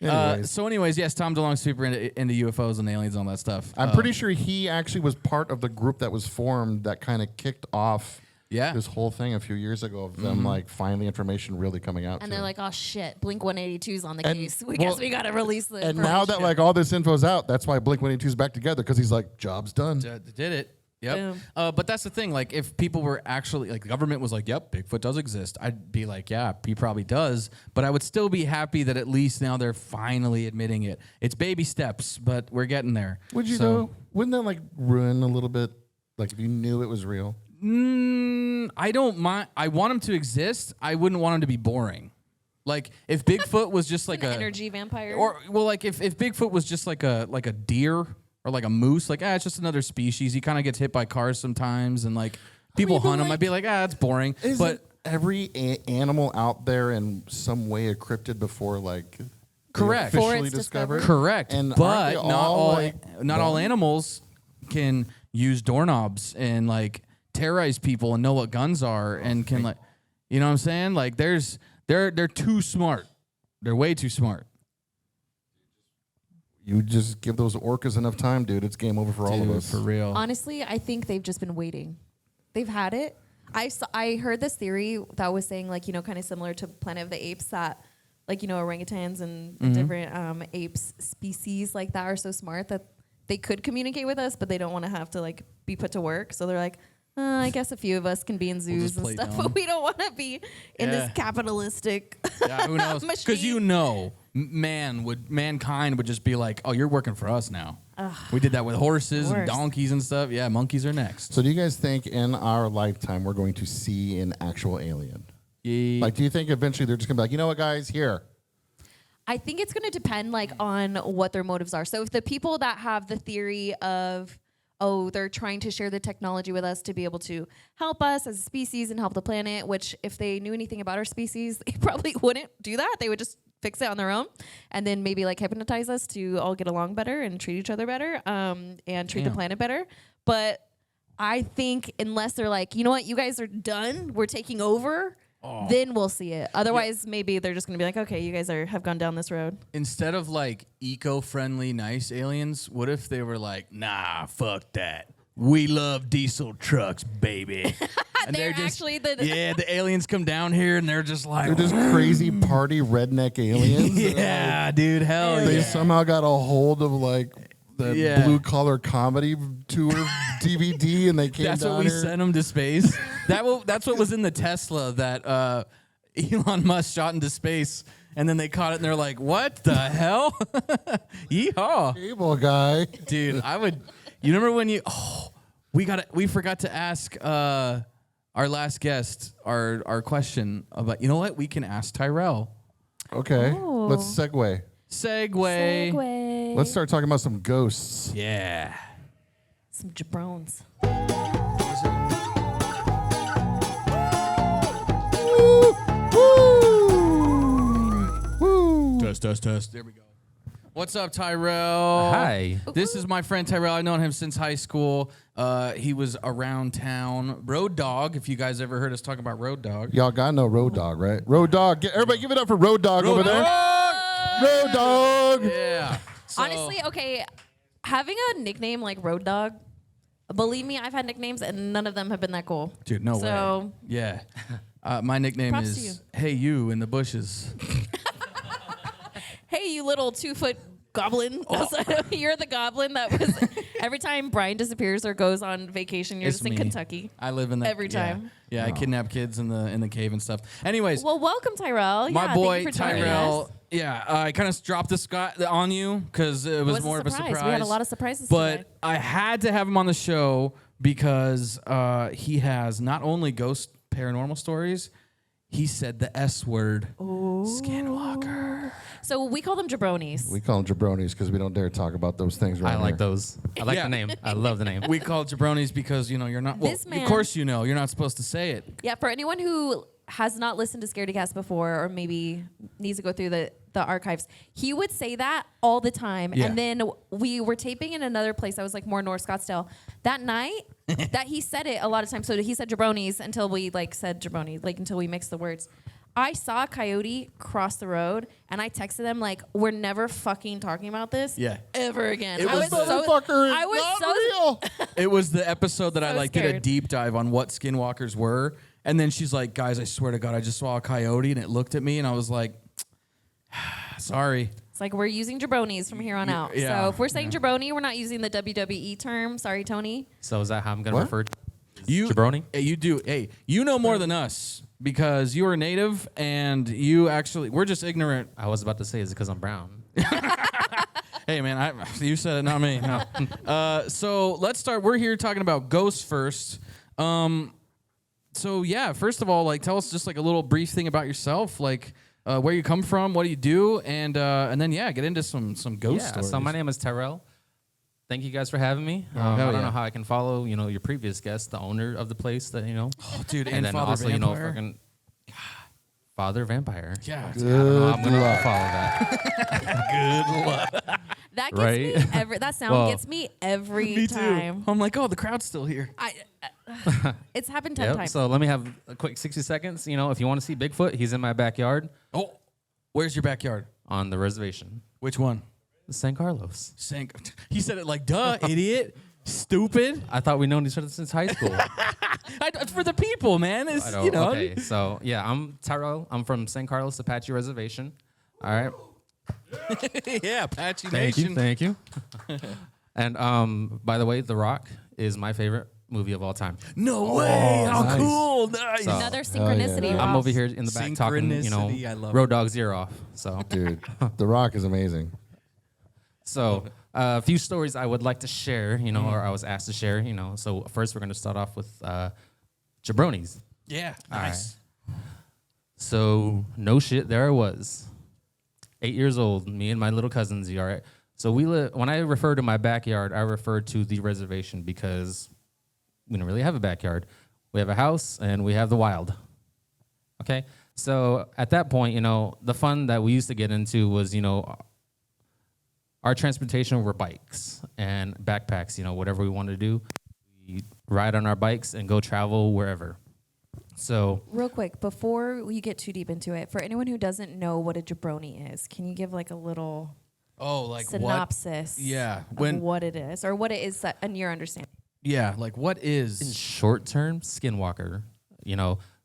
Anyways, So, anyways, yes, Tom DeLonge's super into UFOs and aliens and all that stuff. I'm pretty sure he actually was part of the group that was formed that kind of kicked off this whole thing a few years ago of them like finally information really coming out. And to they're like, oh shit, Blink-182's on the And- case. We well, guess we gotta release this. and now that like all this info's out, that's why Blink-182's back together because he's like, job's done. Did it. Yep. Boom. But that's the thing. Like, if people were actually, like, the government was like, yep, Bigfoot does exist, I'd be like, yeah, he probably does. But I would still be happy that at least now they're finally admitting it. It's baby steps, but we're getting there. Would you know? Wouldn't that like ruin a little bit? Like if you knew it was real? I don't mind. I want him to exist. I wouldn't want him to be boring. Like, if Bigfoot was just like an a energy vampire. or well, like if Bigfoot was just like a deer or like a moose, like it's just another species. He kind of gets hit by cars sometimes, and like people hunt him. I'd be like, it's boring. But every animal out there in some way a cryptid before like correct, Before officially it's discovered? correct. And But aren't they not all like, animals can use doorknobs and like terrorize people and know what guns are and can like, you know what I'm saying? Like they're too smart. They're way too smart. You just give those orcas enough time, dude. It's game over for all of us. For real. Honestly, I think they've just been waiting. They've had it. I heard this theory that was saying, like, kind of similar to Planet of the Apes, that, like, orangutans and different apes species like that are so smart that they could communicate with us, but they don't want to have to, like, be put to work. So they're like, I guess a few of us can be in zoos and stuff, but we don't want to be in this capitalistic Yeah, who knows? Because mankind would just be like, oh, you're working for us now. We did that with horses and donkeys and stuff. Yeah, monkeys are next. So do you guys think in our lifetime we're going to see an actual alien? Like, do you think eventually they're just going to be like, you know what, guys, here? I think it's going to depend, like, on what their motives are. So if the people that have the theory of, they're trying to share the technology with us to be able to help us as a species and help the planet, which if they knew anything about our species, they probably wouldn't do that. They would just fix it on their own and then maybe, like, hypnotize us to all get along better and treat each other better and treat the planet better. But I think unless they're like, you know what, you guys are done, we're taking over, then we'll see it. Otherwise, maybe they're just going to be like, okay, you guys have gone down this road. Instead of, like, eco-friendly, nice aliens, what if they were like, nah, fuck that. We love diesel trucks, baby. And they're just, actually the aliens come down here and they're just like, they're just crazy party redneck aliens. Yeah, dude, hell yeah. They somehow got a hold of, like, the blue collar comedy tour DVD, and they came That's down what we here. sent them to space. That's what was in the Tesla that Elon Musk shot into space, and then they caught it and they're like, what the hell? Yeehaw. Cable guy. Dude, you remember when we forgot to ask our last guest our question about, you know what? We can ask Tyrell. Okay. Let's segue. Let's start talking about some ghosts. Yeah. Some jabrones. Woo! Test. There we go. What's up, Tyrell? Hi. This is my friend Tyrell. I've known him since high school. He was around town. Road Dog, if you guys ever heard us talk about Road Dog. Y'all gotta know Road Dog, right? Road Dog. Everybody give it up for Road Dog over there. Road Dog. Yeah. So, honestly, okay, having a nickname like Road Dog, believe me, I've had nicknames and none of them have been that cool. Dude, no way. Yeah. My nickname Props to is you. Hey You in the Bushes. Hey, you little 2-foot goblin. You're the goblin that was every time Brian disappears or goes on vacation, you're just in Kentucky. I live in that every time. Yeah, I kidnap kids in the cave and stuff. Anyways, Well, welcome, Tyrell. my boy thank you for joining Tyrell. us. Yeah, I kind of dropped this guy on you because it was more of a surprise. We had a lot of surprises but today. I had to have him on the show because he has not only ghost paranormal stories, he said the S word. Skinwalker. So we call them jabronis. We call them jabronis because we don't dare talk about those things right I like here. those. I like the name. I love the name. We call it jabronis because, you're not, well, This man- of course you're not supposed to say it. Yeah, for anyone who has not listened to Scaredycast before or maybe needs to go through the archives, he would say that all the time. Yeah. And then we were taping in another place that was like more North Scottsdale. That night, that he said it a lot of times. So he said jabronis until we said jabroni, until we mixed the words. I saw a coyote cross the road and I texted them we're never fucking talking about this ever again. It I was was so Motherfucker is I was not so real. It was the episode that I So did a scared. deep dive on what skinwalkers were. And then she's like, guys, I swear to God, I just saw a coyote and it looked at me and I was like, sorry. It's we're using jabronis from here on out. yeah. So if we're saying jabroni, we're not using the WWE term. Sorry, Tony. So is that how I'm going to What? refer to You, jabroni? Hey, you do. Hey, you know more than us because you are native and you actually, we're just ignorant. I was about to say, is it because I'm brown? Hey, man, you said it, not me. No. So let's start. We're here talking about ghosts first. So yeah, first of all, tell us just a little brief thing about yourself, where you come from, what do you do, and then get into some ghost stories. So my name is Tyrell. Thank you guys for having me. I don't know how I can follow, your previous guest, the owner of the place that, Oh, dude, and then Father also, Vampire. fucking Father Vampire. Yeah. I don't know how I'm going to follow that. That gets Right? me that sound Well, gets me every Me time. too. I'm like, oh, the crowd's still here. It's happened 10 Yep. times. So let me have a quick 60 seconds. If you want to see Bigfoot, he's in my backyard Oh, where's your backyard? on the reservation. Which one? San Carlos. He said it like, duh, idiot, stupid. I thought we'd known each other since high school. For the people, man. It's, I know. you know. Okay, so yeah, I'm Tyrell. I'm from San Carlos Apache Reservation. All right. Yeah, Apache Nation. Thank you. And by the way, The Rock is my favorite movie of all time. No way. How nice. cool. Nice. So- Another synchronicity. yeah. Ross. I'm over here in the back talking, Synchronicity, I love Road it. Dog's ear off. So, Dude, The Rock is amazing. so a few stories I would like to share, or I was asked to share, So first we're going to start off with jabronis. Yeah. All Nice. So no shit, there I was, 8 years old, me and my little cousins. All right. So when I refer to my backyard, I refer to the reservation because we don't really have a backyard. We have a house and we have the wild. Okay. So at that point, the fun that we used to get into was, our transportation were bikes and backpacks. Whatever we wanted to do, we ride on our bikes and go travel wherever. So Real quick, before we get too deep into it, for anyone who doesn't know what a jabroni is, can you give like a little Oh, like synopsis Yeah, of when- what it is or what it is in your understanding? Yeah, like what in is? short term, Skinwalker,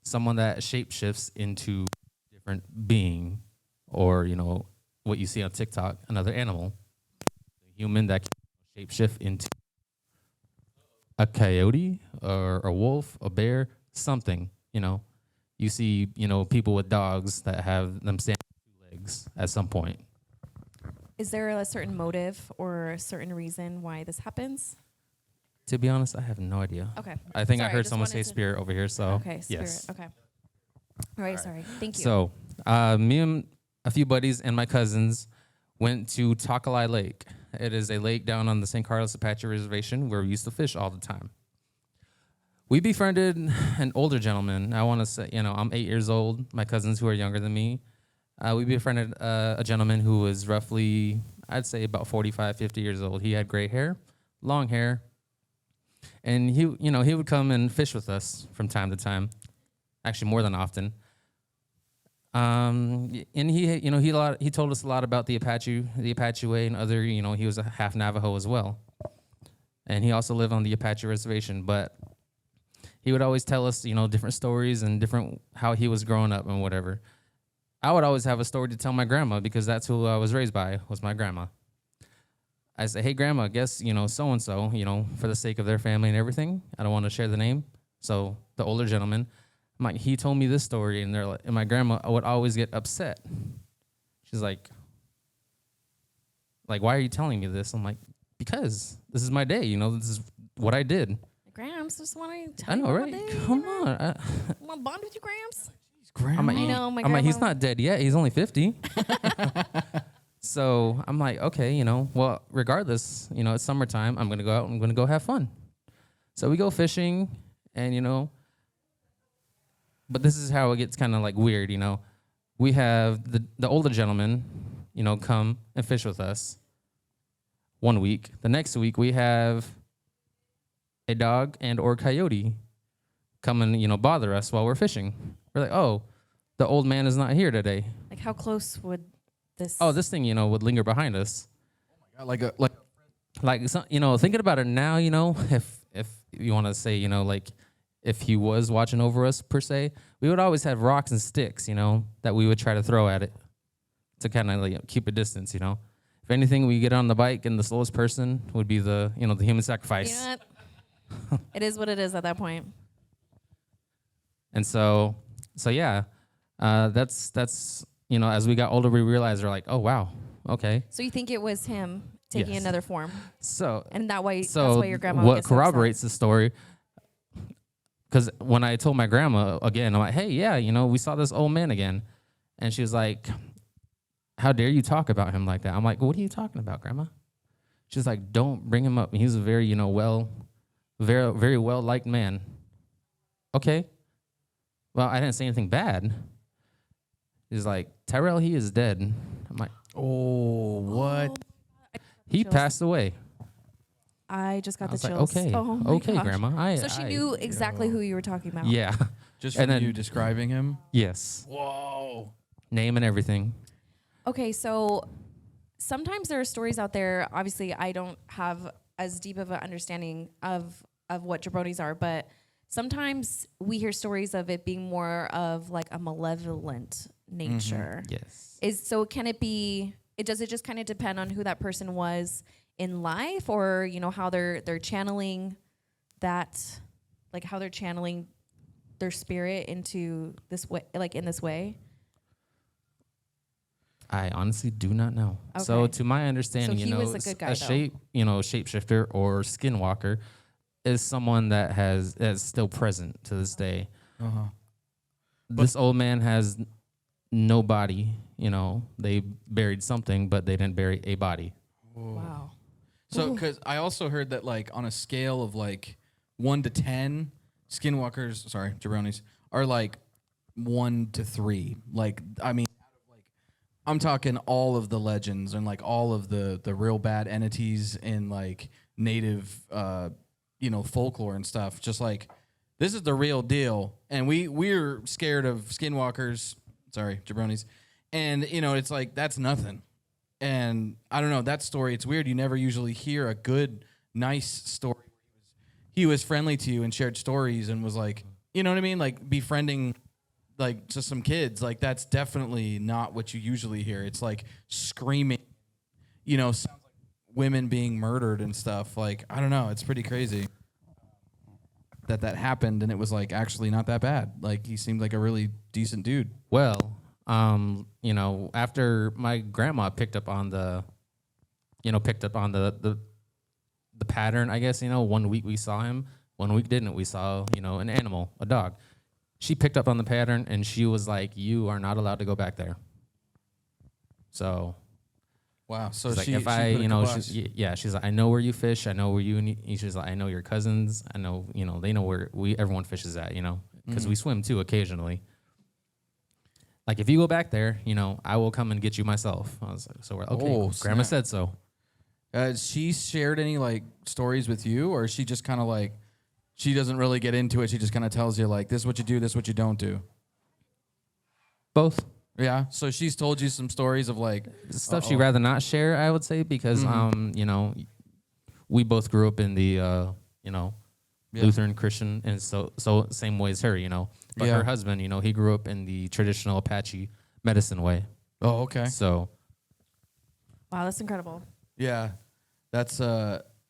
someone that shapeshifts into a different being or, what you see on TikTok, another animal, a human that can shapeshift into a coyote or a wolf, a bear, something, You see, people with dogs that have them standing on 2 legs at some point. Is there a certain motive or a certain reason why this happens? To be honest, I have no idea. Okay. I think I Sorry, heard just someone wanted say to- spirit over here, so Okay, spirit. yes. Okay. All right, sorry. Thank you. So, me and a few buddies and my cousins went to Takalai Lake. It is a lake down on the San Carlos Apache Reservation where we used to fish all the time. We befriended an older gentleman. I want to say, I'm 8 years old. My cousins who are younger than me. We befriended a gentleman who was roughly, I'd say about 45, 50 years old. He had gray hair, long hair. And he would come and fish with us from time to time. Actually, more than often. And he told us a lot about the Apache way and other, he was a half Navajo as well. And he also lived on the Apache reservation, but he would always tell us, different stories and different how he was growing up and whatever. I would always have a story to tell my grandma because that's who I was raised by, was my grandma. I say, hey, grandma, guess, so-and-so, for the sake of their family and everything. I don't want to share the name. So the older gentleman, he told me this story, and and my grandma would always get upset. She's like, why are you telling me this? I'm like, because this is my day, this is what I did. Grams, just want to tell I know, you right? what day, Come on. Want to bond with you, Grams? I'm like, I know, my I'm like, he's grandma- not dead yet. He's only 50. So I'm like, okay, well, regardless, it's summertime. I'm going to go out. I'm going to go have fun. So we go fishing and, but this is how it gets kind of like weird, We have the older gentleman, come and fish with us 1 week. The next week we have a dog and or coyote come and, bother us while we're fishing. We're like, oh, the old man is not here today. Like, how close would this? Oh, this thing, would linger behind us. Like Thinking about it now, if you want to say, if he was watching over us per se, we would always have rocks and sticks, that we would try to throw at it to kind of keep a distance, If anything, we get on the bike and the slowest person would be the human sacrifice. You know what? It is what it is at that point. And so yeah, that's as we got older, we realized we're like, oh wow, okay. So you think it was him taking Yes. another form, So and that's why so your grandma. what gets so upset. corroborates the story? Because when I told my grandma again, I'm like, hey, yeah, we saw this old man again, and she was like, how dare you talk about him like that? I'm like, what are you talking about, Grandma? She's like, don't bring him up. He's a very very very well liked man. Okay. Well, I didn't say anything bad. He's like, Tyrell, he is dead. I'm like, oh, what? he Chills. passed away. I just got I the was like, chills. okay, Oh my okay, gosh. Grandma. So she knew exactly who you were talking about. Yeah. Just And from then- you describing him? Yes. Whoa. Name and everything. Okay, so sometimes there are stories out there. Obviously, I don't have as deep of an understanding of what jabronis are, but sometimes we hear stories of it being more of like a malevolent nature. Yes. Can it be? Does it just kind of depend on who that person was in life, or how they're channeling that, like how they're channeling their spirit into this way, like in this way? I honestly do not know. So Okay. to my understanding, So he was a good guy, though. Shapeshifter or Skinwalker is someone that's still present to this day. This old man has no body. They buried something, but they didn't bury a body. Wow. So, because I also heard that, like, on a scale of like 1 to 10, jabronis are like 1 to 3. Like, I mean, I'm talking all of the legends and like all of the real bad entities in like native, folklore and stuff. Just like, this is the real deal, and we're scared of skinwalkers. Sorry, jabronis, and it's like that's nothing. And I don't know that story. It's weird. You never usually hear a good, nice story. He was friendly to you and shared stories and was like, you know what I mean, like befriending. Like just some kids, like that's definitely not what you usually hear. It's like screaming, sounds like women being murdered and stuff. Like, I don't know, it's pretty crazy that happened, and it was like actually not that bad. Like he seemed like a really decent dude. Well, after my grandma picked up on the pattern, I guess, 1 week we saw him, 1 week didn't. We saw, an animal, a dog. She picked up on the pattern, and she was like, "You are not allowed to go back there." So, Wow. So she's like, she, if she I, put a kibosh. she's like, "I know where you fish. I know where you." And she's like, "I know your cousins. I know, they know where everyone fishes at, because we swim too occasionally. Like, if you go back there, I will come and get you myself." I was like, "So we're okay." Oh, Grandma snap. said so. She shared any like stories with you, or is she just kind of like? She doesn't really get into it. She just kind of tells you, like, this is what you do, this is what you don't do. Both. Yeah. So she's told you some stories of, like... Stuff she'd rather not share, I would say, because, we both grew up in the, Lutheran Christian, and so same way as her, But her husband, he grew up in the traditional Apache medicine way. Oh, okay. So... Wow, that's incredible. Yeah. That's...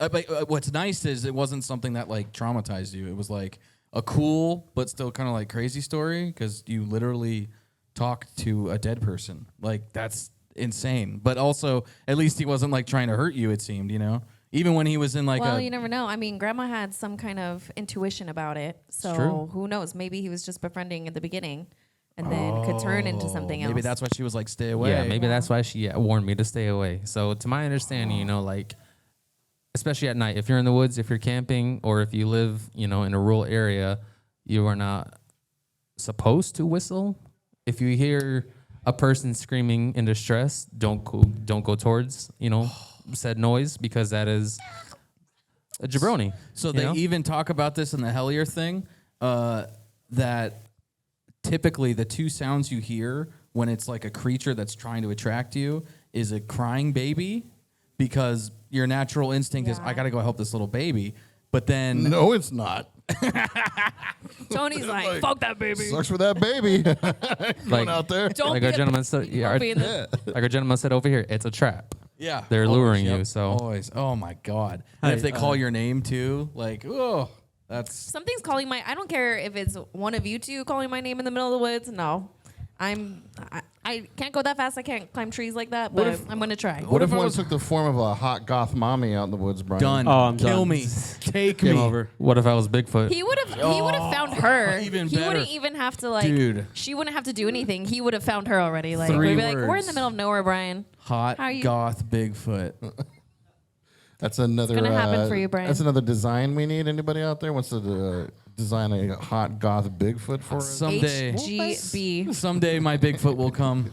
But what's nice is it wasn't something that like traumatized you. It was like a cool but still kind of like crazy story because you literally talked to a dead person. Like that's insane. But also, at least he wasn't like trying to hurt you. It seemed, even when he was in like you never know. I mean, Grandma had some kind of intuition about it, so true. who knows? Maybe he was just befriending at the beginning, and then could turn into something else. Maybe that's why she was like, stay away. Yeah, maybe that's why she warned me to stay away. So to my understanding, like... Especially at night, if you're in the woods, if you're camping, or if you live, in a rural area, you are not supposed to whistle. If you hear a person screaming in distress, don't go towards, said noise, because that is a jabroni. So they even talk about this in the Hellier thing, that typically the two sounds you hear when it's like a creature that's trying to attract you is a crying baby, because your natural instinct is, I got to go help this little baby. But then... No, it's not. Tony's like, fuck that baby. Sucks for that baby. Going out there. Don't Like be our a- gentleman said, don't be in the- like our gentleman said over here, it's a trap. Yeah. They're luring you, yep, so- Always. Oh, my God. And if they call your name, too, like, oh, that's... Something's calling I don't care if it's one of you two calling my name in the middle of the woods. No. I can't go that fast. I can't climb trees like that, but I'm going to try. What if I one was- took the form of a hot goth mommy out in the woods, Brian? Done. Oh, I'm Kill done. me. Take Game me. over. What if I was Bigfoot? He would have found her. even he better. wouldn't even have to like. Dude. She wouldn't have to do anything. He would have found her already. Like Three we'd be like, we're in words. the middle of nowhere, Brian. Hot How you- goth Bigfoot. That's another. It's gonna happen for you, Brian. That's another design we need. Anybody out there wants to design a hot goth Bigfoot for us? Someday. HGB. Someday my Bigfoot will come.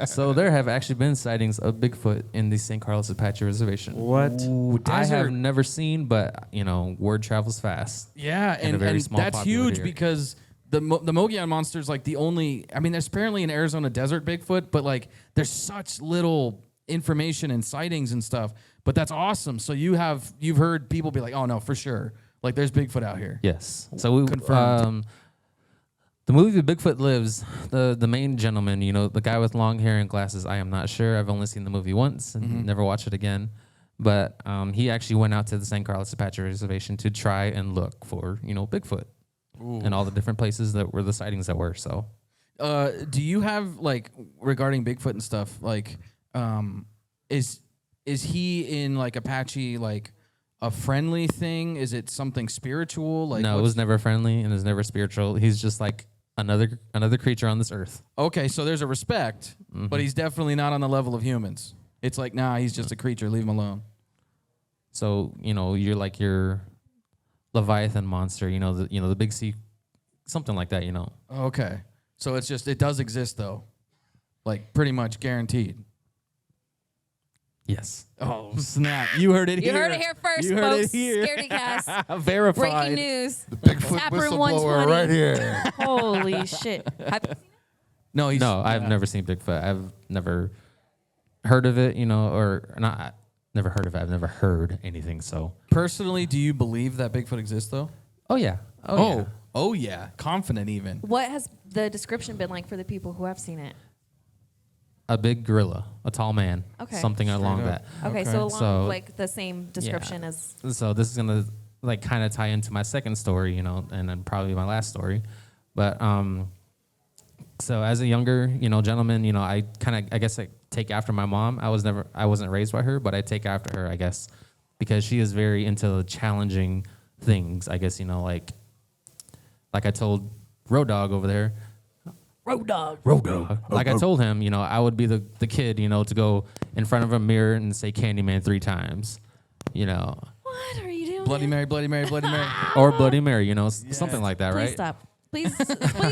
So there have actually been sightings of Bigfoot in the St. Carlos Apache Reservation. What? Ooh, I have desert. never seen, but word travels fast. Yeah, in a and, very and small that's populated huge area. because the Mogollon monster's like the only. I mean, there's apparently an Arizona desert Bigfoot, but like there's such little information and sightings and stuff. But that's awesome. So you've heard people be like, oh no, for sure, like there's Bigfoot out here. Yes. So we Confirmed. the movie Bigfoot Lives, the main gentleman, you know, the guy with long hair and glasses, I am not sure. I've only seen the movie once and never watched it again. But he actually went out to the San Carlos Apache Reservation to try and look for, you know, Bigfoot and all the different places that were the sightings that were. So, do you have like regarding Bigfoot and stuff like, is he in like Apache like a friendly thing? Is it something spiritual? Like no, it was never friendly and it was never spiritual. He's just like another creature on this earth. Okay, so there's a respect, but he's definitely not on the level of humans. It's like, nah, he's just a creature. Leave him alone. So, you know, you're like your Leviathan monster, you know, the big sea, something like that, you know. Okay, so it's just, it does exist though, like pretty much guaranteed. Yes. Oh snap! You heard it here. You heard it here first, You heard folks. it here. Scaredycast. Verified. Breaking news. Bigfoot Taproom-120. whistleblower right here. Holy shit. No, I've never seen Bigfoot. I've never heard of it, you know, or not. Never heard of it. I've never heard anything. So Personally, do you believe that Bigfoot exists though? oh yeah, Oh yeah, confident even. What has the description been like for the people who have seen it? a big gorilla, a tall man, Okay. something along that. Okay, Okay. so along So- like the same description as So this is gonna like kind of tie into my second story, you know, and then probably my last story. But so as a younger, you know, gentleman, you know, I guess I take after my mom. I wasn't raised by her, but I take after her, I guess, because she is very into the challenging things. I guess, you know, like I told Road Dog over there. Road Dog. Like I told him, you know, I would be the kid, you know, to go in front of a mirror and say Candyman 3 times, you know, what are you doing? Bloody Mary, Bloody Mary, Bloody Mary. or Bloody Mary, you know, something like that, Please right? stop. Please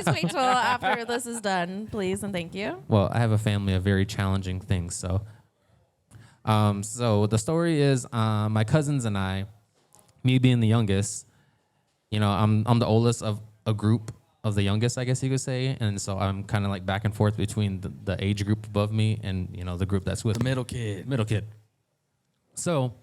wait till after this is done, please and thank you. Well, I have a family of very challenging things, so. So the story is my cousins and I, me being the youngest, you know, I'm the oldest of a group of the youngest, I guess you could say, and so I'm kind of like back and forth between the age group above me and, you know, the group that's with The me. middle kid. So,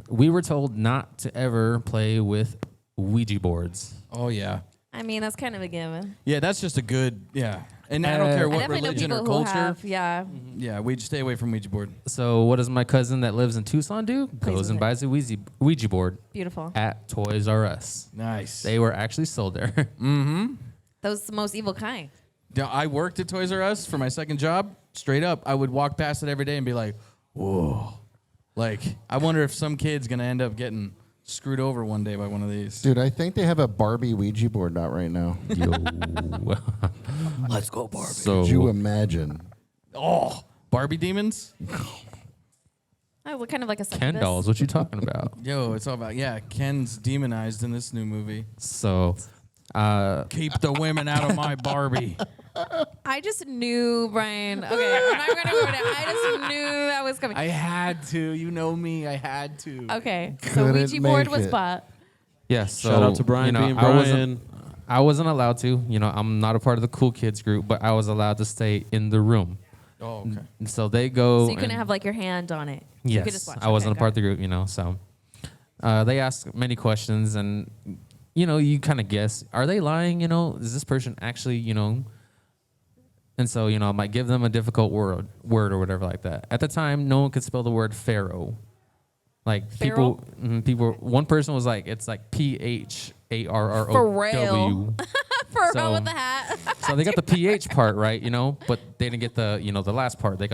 we were told not to ever play with Ouija boards. Oh yeah. I mean, that's kind of a given. Yeah, that's just a good, yeah. And I don't care I what definitely know religion people or who culture. have, yeah. Yeah, we just stay away from Ouija board. So what does my cousin that lives in Tucson do? Plays Goes with and it. buys a Ouija board Beautiful. at Toys R Us. Nice. They were actually sold there. Those the most evil kind. Now, I worked at Toys R Us for my second job. Straight up, I would walk past it every day and be like, whoa. Like, I wonder if some kid's going to end up getting screwed over one day by one of these. Dude, I think they have a Barbie Ouija board out right now. Yo. Let's go, Barbie. So Could you imagine? Oh, Barbie demons? Oh, what kind of like a Ken succubus? dolls, what you talking about? Yo, it's all about, yeah, Ken's demonized in this new movie. So Keep the women out of my Barbie. I just knew, Brian. Okay, I'm not going to ruin it. I just knew that was coming. I had to. You know me. I had to. Okay, so Couldn't Ouija board make was it. bought. yes, so, Shout out to Brian you know, being I Brian. wasn't allowed to. You know, I'm not a part of the cool kids group, but I was allowed to stay in the room. Oh, okay. And so they go. So you couldn't and- have like your hand on it. You could Yes, just watch. I wasn't Okay, a part of got the group, you know. So they ask many questions, and you know, you kind of guess: are they lying? You know, is this person actually, you know? And so, you know, I might give them a difficult word or whatever like that. At the time, no one could spell the word pharaoh. Like Pharaoh? people. One person was like, it's like PHARROW. Pharrell. it. For a So- girl with the hat. So they got the PH part right, you know, but they didn't get the, you know, the last part. They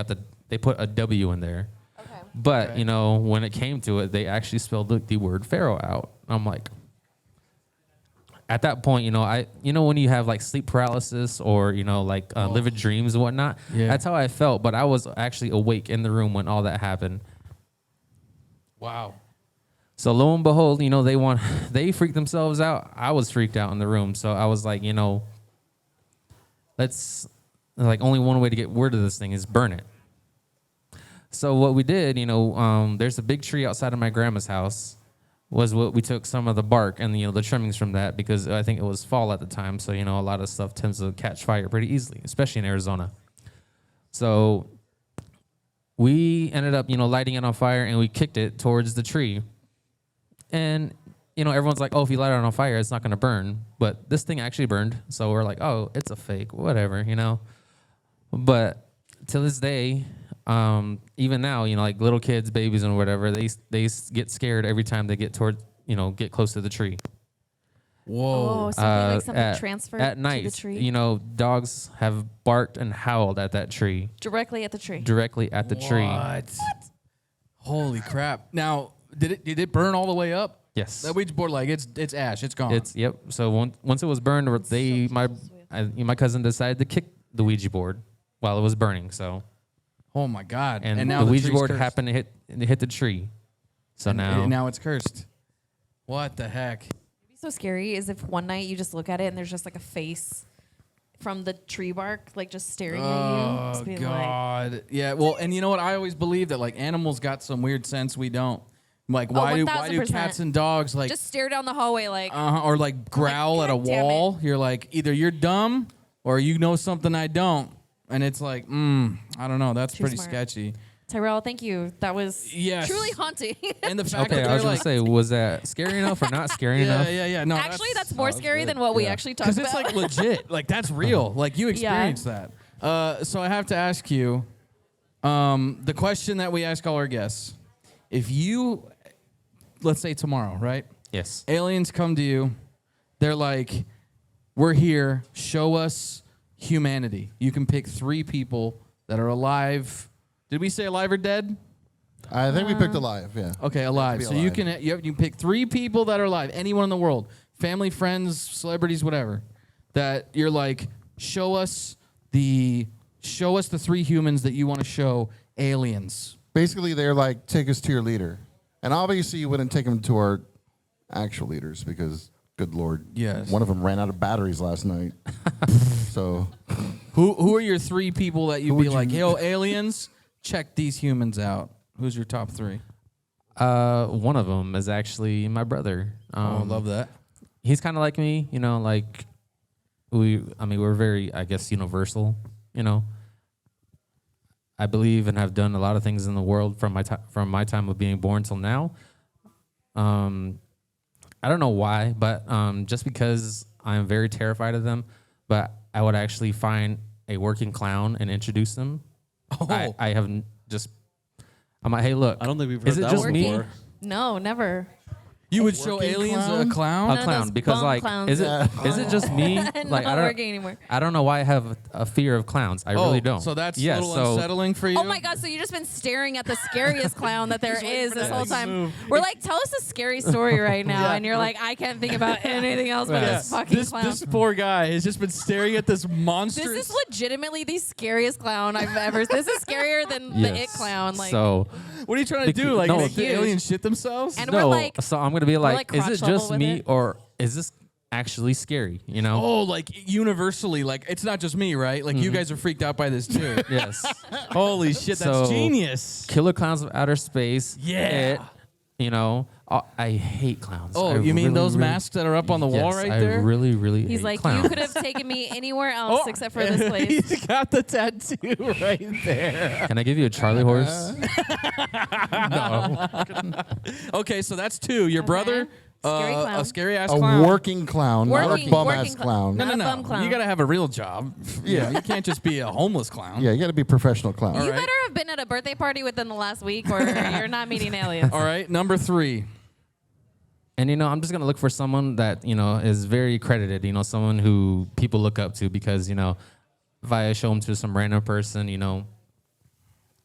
put a W in there. Okay. But, you know, when it came to it, they actually spelled the word pharaoh out. I'm like, at that point, you know, when you have like sleep paralysis or, you know, like vivid dreams and whatnot, Yeah. that's how I felt. But I was actually awake in the room when all that happened. Wow. So lo and behold, you know, they freaked themselves out. I was freaked out in the room. So I was like, you know, only one way to get rid of this thing is burn it. So what we did, you know, there's a big tree outside of my grandma's house. We took some of the bark and, you know, the trimmings from that because I think it was fall at the time. So, you know, a lot of stuff tends to catch fire pretty easily, especially in Arizona. So we ended up, lighting it on fire, and we kicked it towards the tree. And, everyone's like, oh, if you light it on fire, it's not going to burn. But this thing actually burned. So we're like, oh, it's a fake, whatever, But to this day, even now, like little kids, babies and whatever, they get scared every time they get get close to the tree. Oh, so like something transferred at night, to the tree? Dogs have barked and howled at that tree. Directly at the tree. Directly at the tree. What? Holy crap! Now, did it burn all the way up? Yes. That Ouija board, like it's ash, it's gone. Yep. So once it was burned, my cousin decided to kick the Ouija board while it was burning. So. Oh my God! And now the the Ouija tree's board cursed. happened to hit the tree. So And now it's cursed. What the heck? It'd be so scary is if one night you just look at it and there's just like a face from the tree bark, like just staring at you. Oh Just being God! Yeah. Well, and you know what? I always believe that like animals got some weird sense we don't. Like why do 1000%. cats and dogs like just stare down the hallway like. or like growl at a God damn wall? You're like either you're dumb or you know something I don't, and it's like I don't know. That's Too pretty smart. sketchy. Tyrell, thank you. That was Yes. truly haunting. And the fact okay. that I was they're gonna like, say, was that scary enough or not scary enough? yeah. No, Actually, that's more scary than what we actually talked because about. it's like legit. Like that's real. Like you experienced that. So I have to ask you the question that we ask all our guests: if you, let's say tomorrow, right? Yes. Aliens come to you. They're like, we're here. Show us humanity. You can pick 3 people that are alive. Did we say alive or dead? I think we picked alive. Yeah. Okay, alive. be So you alive. can you pick 3 people that are alive. Anyone in the world, family, friends, celebrities, whatever. That you're like, show us the 3 humans that you want to show aliens. Basically, they're like, take us to your leader, and obviously you wouldn't take them to our actual leaders because, good Lord, Yes. one of them ran out of batteries last night. So Who are your 3 people that you'd be would like, you- yo, aliens, check these humans out? We's your top 3? One of them is actually my brother. I love that. He's kind of like me, like we're very, I guess, universal, I believe and have done a lot of things in the world from my time of being born till now. I don't know why, but just because I'm very terrified of them, but I would actually find a working clown and introduce them. Oh. I have just, I'm like, hey, look. I don't think we've heard is it that just one me? before. No, never. You would show working aliens clown? a clown? None A of clown those because bum like clowns. is it just me? Not Like working anymore. I don't know why I have a fear of clowns. I really don't. So that's yeah, a little so unsettling for you? Oh my God! So you've just been staring at the scariest clown that there is this whole time. We're like, tell us a scary story right now, and you're like, I can't think about anything else but this fucking clown. This poor guy has just been staring at this monstrous... This is legitimately the scariest clown I've ever. This is scarier than the It yes. clown. Like, so What are you trying to do? Like No, make the huge. aliens shit themselves? and no, we're like, so I'm gonna be like, like is it crotch just level with me it. or is this actually scary? Oh, like universally, like it's not just me, right? Like you guys are freaked out by this too. Yes. Holy shit, that's So- genius. Killer Clowns of Outer Space. Yeah. I hate clowns. Oh, I you mean really, those really- masks that are up on the wall Yes, right I there? really, really he's hate like, clowns. you could have taken me anywhere else except for this place. He's got the tattoo right there. Can I give you a Charlie horse? Okay, so that's 2. Your brother, Scary clown. a scary ass a clown. working clown, not a bum ass clown. No, Not no, a no. bum clown. You got to have a real job. Yeah, you can't just be a homeless clown. Yeah, you got to be a professional clown. You right. better have been at a birthday party within the last week, or you're not meeting aliens. All right, number 3. And I'm just gonna look for someone that is very credited. Someone who people look up to because if I show them to some random person,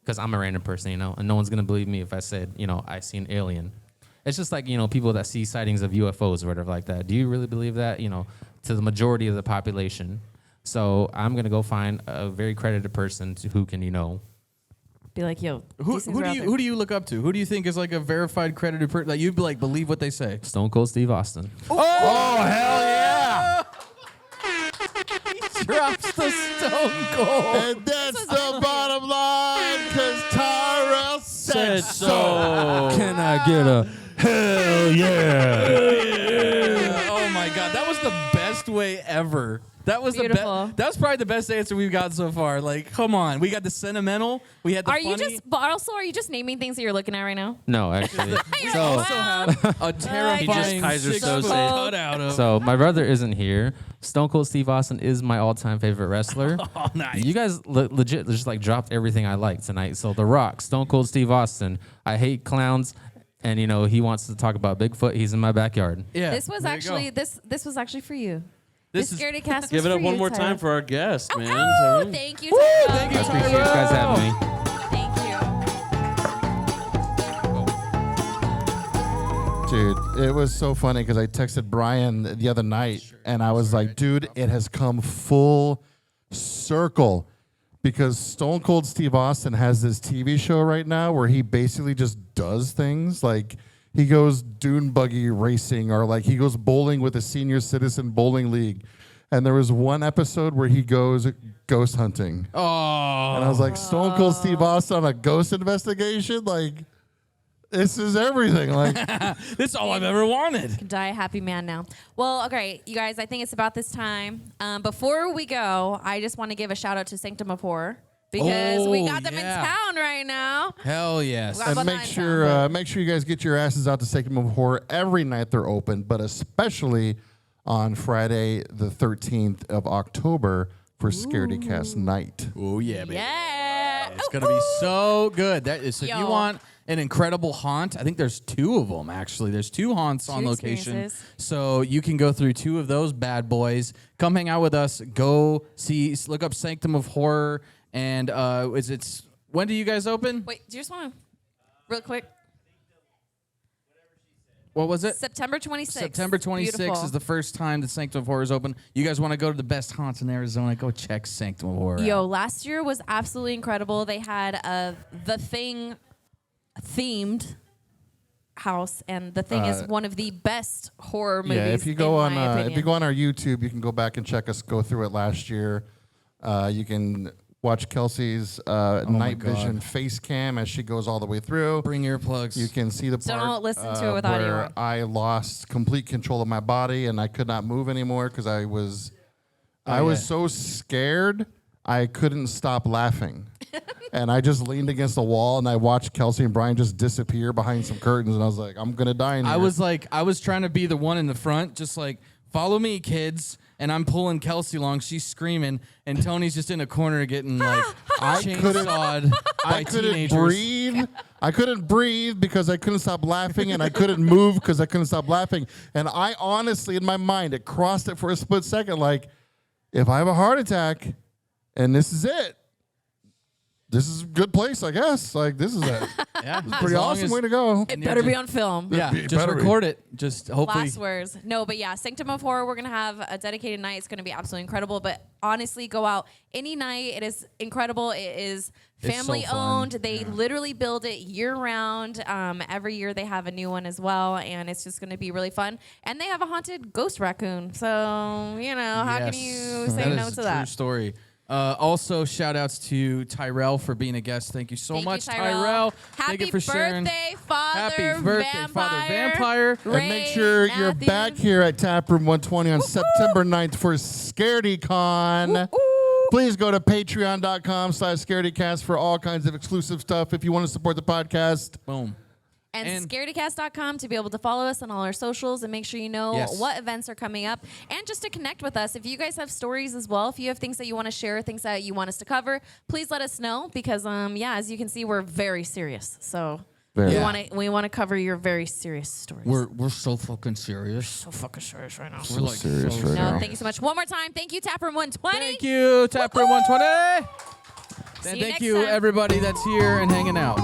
because I'm a random person, and no one's gonna believe me if I said I see an alien. It's just like people that see sightings of UFOs or whatever like that. Do you really believe that? To the majority of the population. So I'm gonna go find a very credited person who can Be like, yo, Who do you look up to? Who do you think is like a verified credited person that you'd be like believe what they say? Stone Cold Steve Austin. Oh, hell yeah! He drops the Stone Cold. And that's the bottom line, because Tyrell said so. Can I get a hell yeah? Oh my God, that was the best way ever That was Beautiful. That was probably the best answer we've got so far. Like, come on, we got the sentimental, we had the Are funny. you just? But also, are you just naming things that you're looking at right now? No, actually. So also have a terrifying Kaiser 6 Soze. foot cutout of. So my brother isn't here. Stone Cold Steve Austin is my all-time favorite wrestler. Oh, nice. You guys legit just like dropped everything I like tonight. So The Rock, Stone Cold Steve Austin. I hate clowns, and he wants to talk about Bigfoot. He's in my backyard. Yeah, this was there you actually go. this was actually for you. This This is- Scaredycast was Give it for up one you, more Tyler. time for our guest, man. Oh, Tyrone. thank you, Tyler. thank you, I appreciate you guys having me. Thank you. Dude, it was so funny because I texted Brian the other night and I was like, dude, it has come full circle because Stone Cold Steve Austin has this TV show right now where he basically just does things like he goes dune buggy racing or like he goes bowling with a senior citizen bowling league. And there was one episode where he goes ghost hunting. Oh, And I was like, Stone Cold Steve Austin on a ghost investigation? Like, this is everything. Like, this is all I've ever wanted. Can die a happy man now. Well, okay, you guys, I think it's about this time. Before we go, I just want to give a shout out to Sanctum of Horror because we Oh, got them yeah. in town right now. Hell yes. Wow. and Well, make not sure you guys get your asses out to Sanctum of Horror every night they're open, but especially on Friday, the 13th of October for Scaredycast night. Oh yeah, baby. Yeah. It's gonna be so good. That is, if you Yo. want an incredible haunt, I think there's 2 of them actually. There's 2 haunts on location, experiences. so you can go through 2 of those bad boys. Come hang out with us. Go see. Look up Sanctum of Horror, and when do you guys open? Wait, do you just want to, real quick? What was it? September 26th. September 26th Beautiful. is the first time that Sanctum of Horror is open. You guys want to go to the best haunts in Arizona? Go check Sanctum of Horror Yo, out. last year was absolutely incredible. They had The Thing themed house, and The Thing is one of the best horror movies. Yeah, if you go in on my if opinion. you go on our YouTube, you can go back and check us go through it last year. You can watch Kelsey's night God. vision face cam as she goes all the way through. Bring earplugs. You can see the part Don't listen to it with audio where on. I lost complete control of my body and I could not move anymore because I was so scared I couldn't stop laughing. And I just leaned against the wall and I watched Kelsey and Brian just disappear behind some curtains and I was like, I'm gonna die in here. I was trying to be the one in the front, just like, follow me, kids. And I'm pulling Kelsey along. She's screaming, and Tony's just in a corner getting like chainsawed by I couldn't teenagers. breathe. I couldn't breathe because I couldn't stop laughing, and I couldn't move because I couldn't stop laughing. And I honestly, in my mind, it crossed it for a split second. Like, if I have a heart attack, and this is it, this is a good place, I guess. Like, this is it. Yeah, Pretty awesome way to go. It better be on film. Yeah, It just better be. record it. Just hopefully. Last words. No, but yeah, Sanctum of Horror, we're going to have a dedicated night. It's going to be absolutely incredible. But honestly, go out any night. It is incredible. It is It's so family fun. owned. They literally build it year round. Every year they have a new one as well. And it's just going to be really fun. And they have a haunted ghost raccoon. So, how can you say no is to a that? True story. Also, shout outs to Tyrell for being a guest. Thank you so Thank you, much, Tyrell. Thank Happy you for sharing. birthday, Father Happy birthday, Vampire. Father Vampire. And make sure you're Matthew. back here at Taproom-120 on September 9th for ScaredyCon. Please go to patreon.com/ScaredyCast for all kinds of exclusive stuff if you want to support the podcast. Boom. And scaredycast.com to be able to follow us on all our socials and make sure you know Yes. what events are coming up and just to connect with us. If you guys have stories as well, if you have things that you want to share, things that you want us to cover, please let us know because as you can see, we're very serious. So Very. we want to cover your very serious stories. We're so fucking serious. so fucking serious right now. We're like serious so right No, now. thank you so much. One more time. Thank you, Taproom-120. Thank you, Taproom-120. See And you thank next you, time. everybody that's here and hanging out.